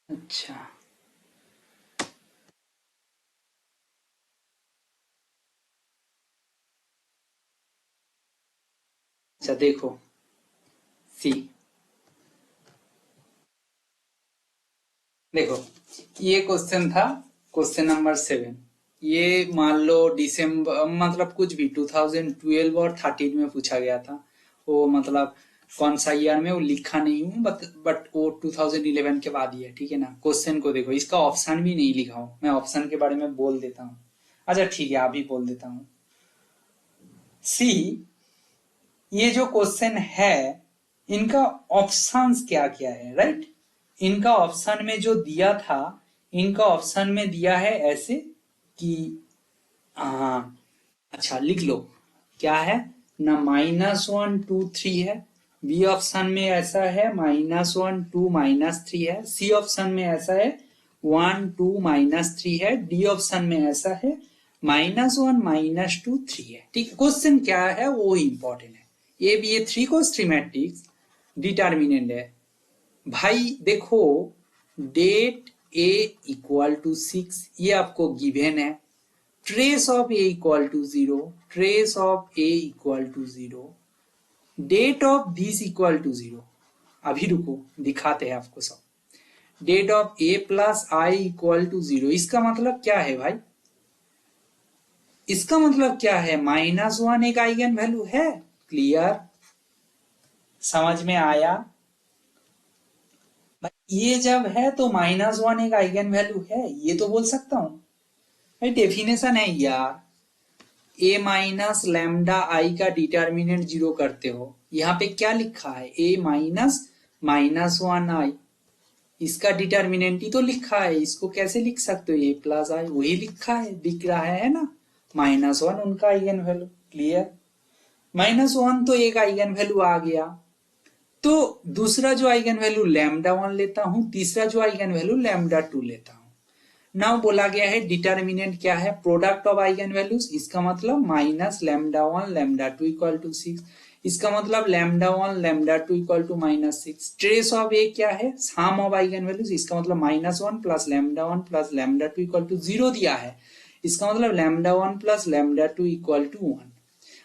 अच्छा, देखो सी, देखो ये क्वेश्चन था, क्वेश्चन नंबर 7। ये मान लो दिसंबर, मतलब कुछ भी 2012 और 13 में पूछा गया था। वो मतलब कौन सा ईयर में वो लिखा नहीं हूँ, बट वो 2011 के बाद ही है, ठीक है ना। क्वेश्चन को देखो, इसका ऑप्शन भी नहीं लिखा हूं, मैं ऑप्शन के बारे में बोल देता हूँ। अच्छा ठीक है, अभी बोल देता हूँ। सी, ये जो क्वेश्चन है इनका ऑप्शंस क्या क्या है, राइट? इनका ऑप्शन में जो दिया था, इनका ऑप्शन में दिया है ऐसे कि, हाँ अच्छा लिख लो, क्या है? ना -1 2 3 है, बी ऑप्शन में ऐसा है -1 2 -3 है, सी ऑप्शन में ऐसा है 1 2 -3 है, डी ऑप्शन में ऐसा है -1 -2 3 है। ठीक, क्वेश्चन क्या है वो इंपॉर्टेंट है। ये भी ये 3 को मैट्रिक्स डिटर्मिनेंट है भाई। देखो डेट ए इक्वल टू 6 ये आपको गिवन है, trace of A equal to 0, trace of A equal to 0, det of this equal to 0। अभी रुको दिखाते हैं आपको सब। Det of A plus I equal to 0, इसका मतलब क्या है भाई? इसका मतलब क्या है? -1 एक आइगन वैल्यू है। क्लियर, समझ में आया? ये जब है तो -1 एक आइगन वैल्यू है, ये तो बोल सकता हूं भाई। डेफिनेशन है यार, ए माइनस लैम्डा आई का डिटर्मिनेंट 0 करते हो, यहाँ पे क्या लिखा है? ए माइनस -1 आई, इसका डिटर्मिनेंट ही तो लिखा है। इसको कैसे लिख सकते हो? ए प्लस आई, वही लिखा है, दिख रहा है ना। -1 उनका आइगन वैल्यू। क्लियर, -1 तो एक आइगन वैल्यू आ गया। तो दूसरा जो आइगन वैल्यू λ1 लेता हूं, तीसरा जो आइगन वैल्यू λ2 लेता हूं। नाउ बोला गया है डिटर्मिनेंट क्या है? प्रोडक्ट ऑफ आइगन वैल्यूज, इसका मतलब -λ1 λ2 इक्वल टू 6, इसका मतलब λ1 λ2 इक्वल टू -6। ट्रेस ऑफ ए क्या है? सम ऑफ आइगन वैल्यूज, इसका मतलब -1 प्लस λ1 प्लस λ2 इक्वल टू 0 दिया है, इसका मतलब λ1 प्लस λ2 इक्वल टू 1।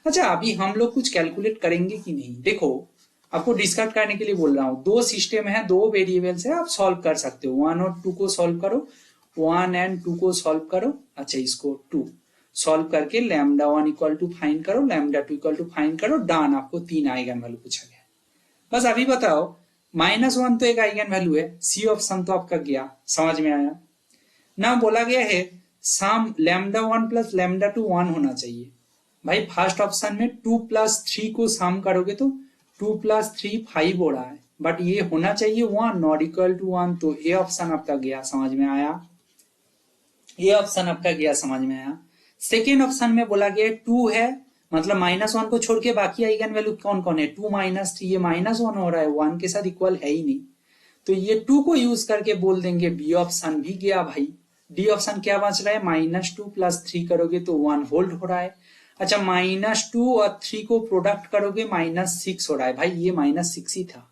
अच्छा, अभी हम लोग कुछ कैलकुलेट करेंगे कि नहीं? देखो आपको डिस्कस करने के लिए बोल रहा हूं। दो सिस्टम है, दो वेरिएबल्स है, आप सॉल्व कर सकते हो। 1 और 2 को सॉल्व करो, 1 एंड 2 को सॉल्व करो। अच्छा, इसको 2 सॉल्व करके λ1 इक्वल टू फाइंड करो, λ2 इक्वल टू फाइंड करो। डन, आपको 3 आइगन वैल्यू पूछा गया। बस अभी बताओ, -1 तो एक आइगन वैल्यू है, सी ऑप्शन तो आपका गया। समझ में आया ना? बोला गया है सम λ1 प्लस λ2 1 होना चाहिए। भाई फर्स्ट ऑप्शन में 2 प्लस 3 को सम करोगे तो 2 प्लस 3 5 हो रहा है, बट ये होना चाहिए 1, नॉट इक्वल टू 1। तो ए ऑप्शन आपका गया। समझ में आया? ये ऑप्शन आपका गया, समझ में आया? सेकेंड ऑप्शन में बोला गया 2 है, मतलब -1 को छोड़ के बाकी आइगन वैल्यू कौन कौन है? 2 -3, ये -1 हो रहा है, 1 के साथ इक्वल है ही नहीं। तो ये 2 को यूज करके बोल देंगे बी ऑप्शन भी गया भाई। डी ऑप्शन क्या बच रहा है? -2 प्लस 3 करोगे तो 1 होल्ड हो रहा है। अच्छा, -2 और 3 को प्रोडक्ट करोगे -6 हो रहा है। भाई ये -6 ही था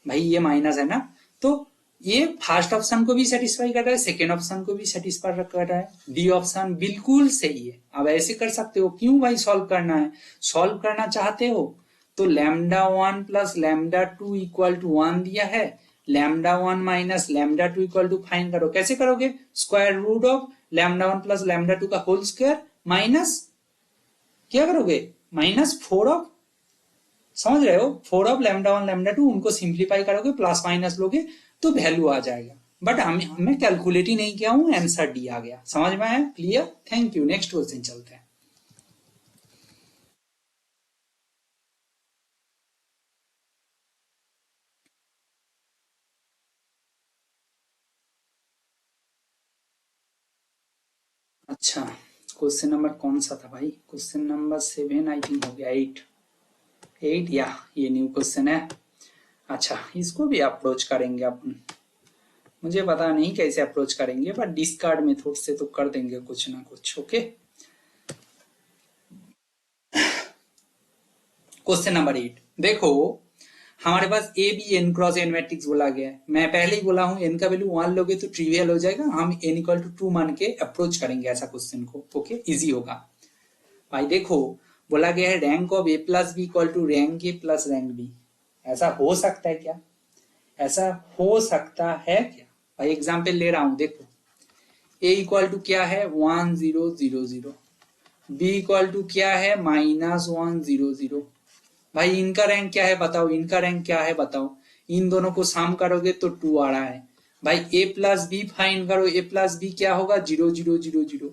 भाई, ये माइनस है ना। तो ये फर्स्ट ऑप्शन को भी सेटिस्फाई कर रहा है, सेकेंड ऑप्शन को भी सेटिस्फाई कर रहा है। डी ऑप्शन बिल्कुल सही है। अब ऐसे कर सकते हो, क्यों भाई सॉल्व करना है? सॉल्व करना चाहते हो तो λ1 प्लस λ2 इक्वल टू 1 दिया है, λ1 माइनस λ2 इक्वल टू फाइंड करो। कैसे करोगे? स्क्वायर रूट ऑफ λ1 प्लस λ2 का होल स्क्वायर माइनस क्या करोगे? -4 ऑफ, समझ रहे हो, 4 ऑफ λ1 λ2, उनको सिंप्लीफाई करोगे, प्लस माइनस लोगे तो वैल्यू आ जाएगा। बट हमें कैलकुलेट ही नहीं किया हूं, आंसर डी आ गया। समझ में आया? Clear, thank you. Next question चलते हैं। अच्छा, क्वेश्चन नंबर कौन सा था भाई? क्वेश्चन नंबर 7 आई थिंक हो गया, 8 या ये न्यू क्वेश्चन है। अच्छा, इसको भी अप्रोच करेंगे अपन। मुझे पता नहीं कैसे अप्रोच करेंगे, बट डिस्कार्ड मेथड से तो कर देंगे कुछ ना कुछ। ओके, क्वेश्चन नंबर 8 देखो, हमारे पास A B N cross N matrix बोला गया है। मैं पहले ही बोला हूं एन का वैल्यू 1 लोगे तो ट्रिवियल हो जाएगा। हम एन इक्वल टू 2 मान के अप्रोच करेंगे ऐसा क्वेश्चन को। ओके, इजी होगा भाई। देखो बोला गया है rank of A plus B equal to rank A plus rank B. ऐसा हो सकता है क्या? ऐसा हो सकता है क्या भाई? एग्जाम्पल ले रहा हूं, देखो ए इक्वल टू क्या है? 1 0 0 0, बी इक्वल टू क्या है? -1 0 0। भाई इनका रैंक क्या है बताओ? इनका रैंक क्या है बताओ? इन दोनों को सम करोगे तो 2 आ रहा है। भाई ए प्लस बी फाइंड करो, ए प्लस बी क्या होगा? 0 0 0 0।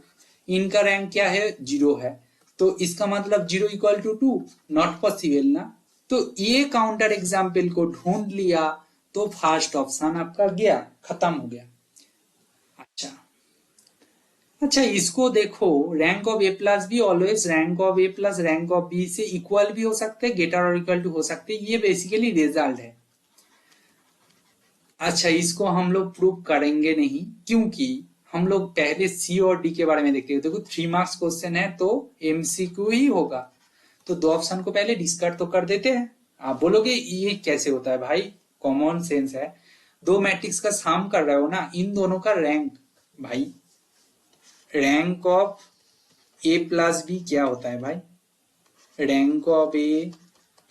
इनका रैंक क्या है? 0 है। तो इसका मतलब 0 इक्वल टू 2, नॉट पॉसिबल ना। तो ये काउंटर एग्जाम्पल को ढूंढ लिया तो फर्स्ट ऑप्शन आपका गया, खत्म हो गया। अच्छा अच्छा, इसको देखो, rank of A plus B always rank of A plus rank of B से इक्वल भी हो सकते हैं, ग्रेटर और इक्वल टू हो सकते हैं, ये बेसिकली रिजल्ट है। अच्छा, इसको हम लोग प्रूव करेंगे नहीं, क्योंकि हम लोग पहले सी और डी के बारे में देखते हैं। देखो 3 मार्क्स क्वेश्चन है तो एमसीक्यू ही होगा, तो दो ऑप्शन को पहले डिस्कट तो कर देते हैं। आप बोलोगे ये कैसे होता है भाई, कॉमन सेंस है, दो मैट्रिक्स का सम कर रहे हो ना, इन दोनों का रैंक, भाई rank of A plus B क्या होता है भाई, rank of A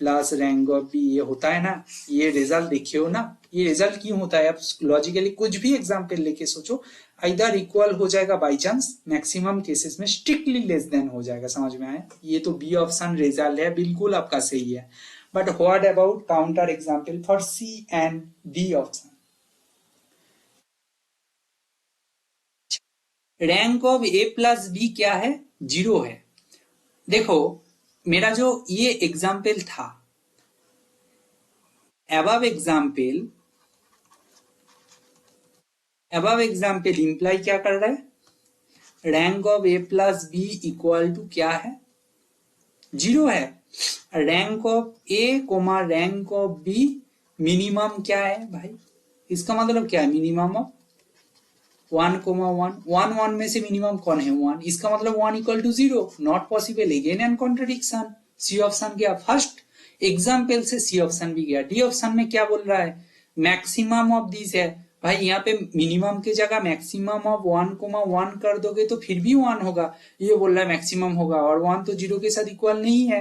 plus rank of B, ये होता है ना, ये रिजल्ट देखिए हो ना, ये रिजल्ट क्यों होता है, आप लॉजिकली कुछ भी एग्जाम्पल लेके सोचो, इधर इक्वल हो जाएगा बाई चांस, मैक्सिमम केसेस में स्ट्रिक्टली लेस देन हो जाएगा, समझ में आया, ये तो बी ऑप्शन रिजल्ट है, बिल्कुल आपका सही है। But what about counter example for C and D option, rank of A plus B क्या है, 0 है। देखो मेरा जो ये एग्जाम्पल था, above example इंप्लाई क्या कर रहा है, rank of A plus B equal to क्या है, 0 है। Rank of A comma rank of B minimum क्या है भाई, इसका मतलब क्या है, मिनिमम ऑफ 1 कोमा 1, 1 1 में से मिनिमम कौन है 1, इसका मतलब 1 equal to 0, not possible, again and contradiction. C option गया फर्स्ट एग्जाम्पल से, सी ऑप्शन भी गया। डी ऑप्शन में क्या बोल रहा है, मैक्सिमम ऑफ दिस है, भाई यहाँ पे मिनिमम की जगह मैक्सिमम ऑफ 1 कोमा 1 कर दोगे तो फिर भी 1 होगा, ये बोल रहा है मैक्सिमम होगा, और 1 तो 0 के साथ इक्वल नहीं है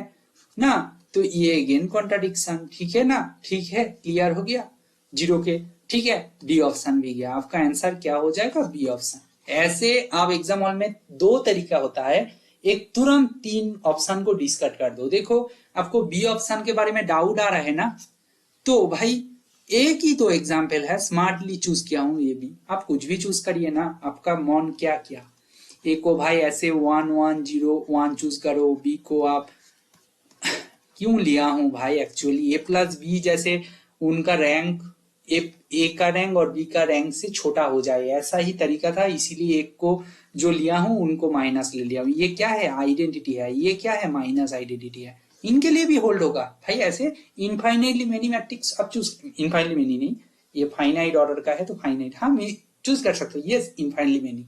ना, तो ये अगेन कॉन्ट्रडिक्शन, ठीक है ना, ठीक है, क्लियर हो गया 0 के, ठीक है। डी ऑप्शन भी गया, आपका आंसर क्या हो जाएगा, बी ऑप्शन। ऐसे आप एग्जाम हॉल में दो तरीका होता है, एक तुरंत 3 ऑप्शन को डिस्कट कर दो। देखो आपको बी ऑप्शन के बारे में डाउट आ रहा है ना, तो भाई एक ही तो एग्जाम्पल है, स्मार्टली चूज किया हूं, ये भी आप कुछ भी चूज करिए ना, आपका मन क्या क्या, ए को भाई ऐसे 1 1 0 1 चूज करो, बी को आप क्यों लिया हूं भाई, एक्चुअली ए प्लस बी जैसे उनका रैंक ए का रैंक और बी का रैंक से छोटा हो जाए, ऐसा ही तरीका था, इसीलिए एक को जो लिया हूं उनको माइनस ले लिया हूं। ये क्या है, आइडेंटिटी है, ये क्या है, माइनस आइडेंटिटी है, इनके लिए भी होल्ड होगा भाई। ऐसे इनफाइनाइटली मेनी मैट्रिक्स आप चूज, इनफाइनाइटली मेनी नहीं, ये फाइनाइट ऑर्डर का है तो फाइनाइट, हाँ चूज कर सकते हो, यस इनफाइनाइटली मेनी,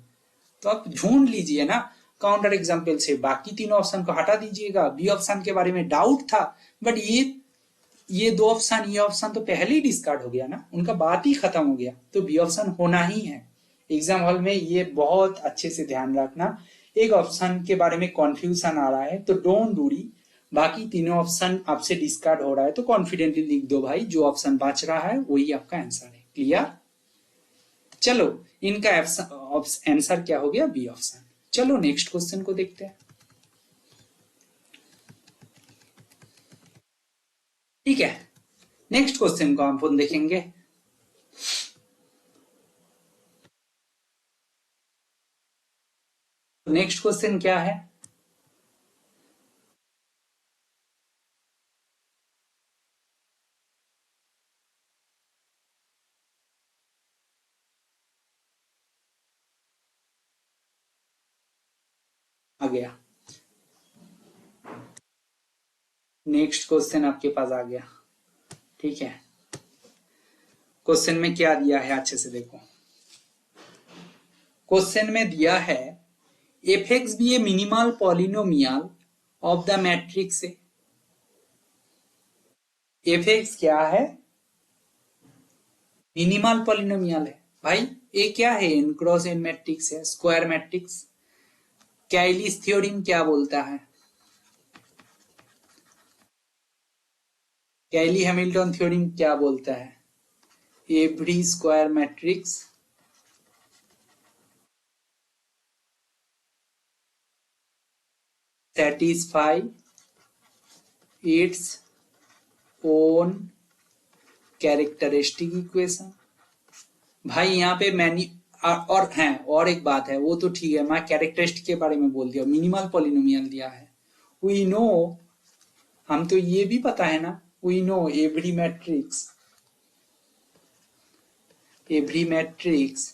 तो आप ढूंढ लीजिए ना काउंटर एग्जाम्पल से, बाकी तीनों ऑप्शन को हटा दीजिएगा। बी ऑप्शन के बारे में डाउट था, बट ये दो ऑप्शन, ये ऑप्शन तो पहले ही डिस्कार्ड हो गया ना, उनका बात ही खत्म हो गया, तो बी ऑप्शन होना ही है। एग्जाम हॉल में ये बहुत अच्छे से ध्यान रखना, एक ऑप्शन के बारे में कॉन्फ्यूजन आ रहा है तो डोंट वरी, बाकी तीनों ऑप्शन आपसे डिस्कार्ड हो रहा है तो कॉन्फिडेंटली लिख दो भाई, जो ऑप्शन बच रहा है वही आपका आंसर है, क्लियर। चलो इनका आंसर क्या हो गया, बी ऑप्शन। चलो नेक्स्ट क्वेश्चन को देखते हैं, ठीक है। नेक्स्ट क्वेश्चन को हम देखेंगे, नेक्स्ट क्वेश्चन क्या है, आ गया, नेक्स्ट क्वेश्चन आपके पास आ गया, ठीक है। क्वेश्चन में क्या दिया है अच्छे से देखो, क्वेश्चन में दिया है F X be a minimal polynomial of the matrix A, F X क्या है, मिनिमल पॉलिनोमियल है भाई, ए क्या है, एन क्रॉस एन मैट्रिक्स है, स्क्वायर मैट्रिक्स। कैलिस थ्योरम क्या बोलता है, कैली हैमिल्टन थ्योरम क्या बोलता है, every square matrix satisfy its own characteristic equation। भाई यहाँ पे मैंने और है, और एक बात है, वो तो ठीक है, मैं कैरेक्टरिस्टिक के बारे में बोल दिया, मिनिमल पॉलिनोमियल दिया है, वी नो, हम तो ये भी पता है ना, we know every matrix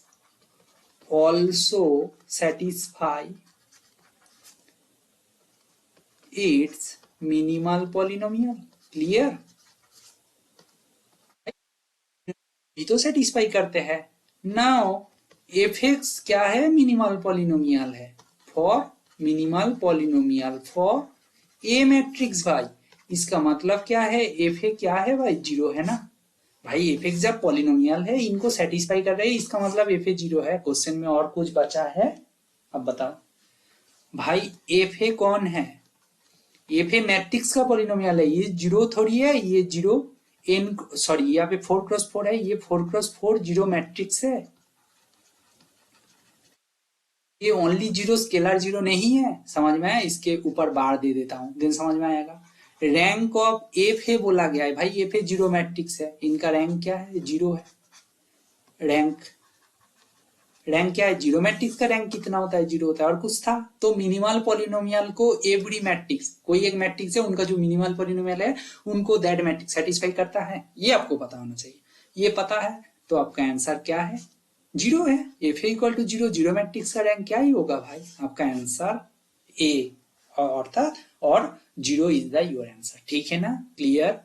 also satisfy its minimal polynomial. Clear? ये तो सेटिस्फाई करते हैं. नाउ एफ एक्स क्या है? मिनिमल पॉलिनोमियल है. For minimal polynomial for a matrix भाई. इसका मतलब क्या है? एफ ए क्या है भाई? जीरो है ना भाई. एफ एक्स जब पॉलिनोमियल है, इनको सेटिस्फाई कर रहे हैं, इसका मतलब एफ ए जीरो है. क्वेश्चन में और कुछ बचा है? अब बताओ भाई. एफ ए कौन है? एफ ए मैट्रिक्स का पॉलिनोमियल है. ये जीरो थोड़ी है. ये जीरो एन सॉरी यहाँ पे 4x4 है. ये 4x4 जीरो मैट्रिक्स है. ये ओनली जीरो स्केलर जीरो नहीं है. समझ में आया? इसके ऊपर बार दे देता हूं, दिन समझ में आएगा. रैंक ऑफ एफ ए बोला गया है भाई. एफ ए जीरो मैट्रिक्स है. इनका रैंक क्या है? जीरो है. रैंक रैंक क्या है? जीरो मैट्रिक्स का रैंक कितना होता है? जीरो होता है. और कुछ था? तो मिनिमल पॉलिनोमियल को एवरी मैट्रिक्स, कोई एक मैट्रिक्स है उनका जो मिनिमल पॉलिनोमियल है, उनको दैट मैट्रिक्स सेटिस्फाई करता है. ये आपको पता होना चाहिए. ये पता है तो आपका आंसर क्या है? जीरो है. F equal to zero. Zero matrix का रैंक क्या ही होगा भाई? आपका आंसर ए. अर्थात और zero is the your answer. ठीक है ना? क्लियर?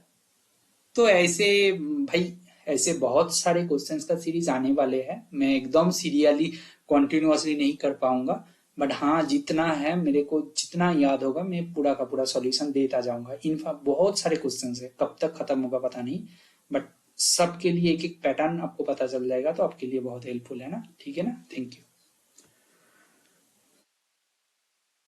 तो ऐसे भाई ऐसे बहुत सारे क्वेश्चंस का सीरीज आने वाले हैं. मैं एकदम सीरियली कॉन्टिन्यूअसली नहीं कर पाऊंगा, बट हाँ जितना है मेरे को जितना याद होगा मैं पूरा का पूरा सॉल्यूशन देता जाऊंगा. इनफैक्ट बहुत सारे क्वेश्चंस है. कब तक खत्म होगा पता नहीं, बट सबके लिए एक एक पैटर्न आपको पता चल जाएगा तो आपके लिए बहुत हेल्पफुल है ना. ठीक है ना? Thank you.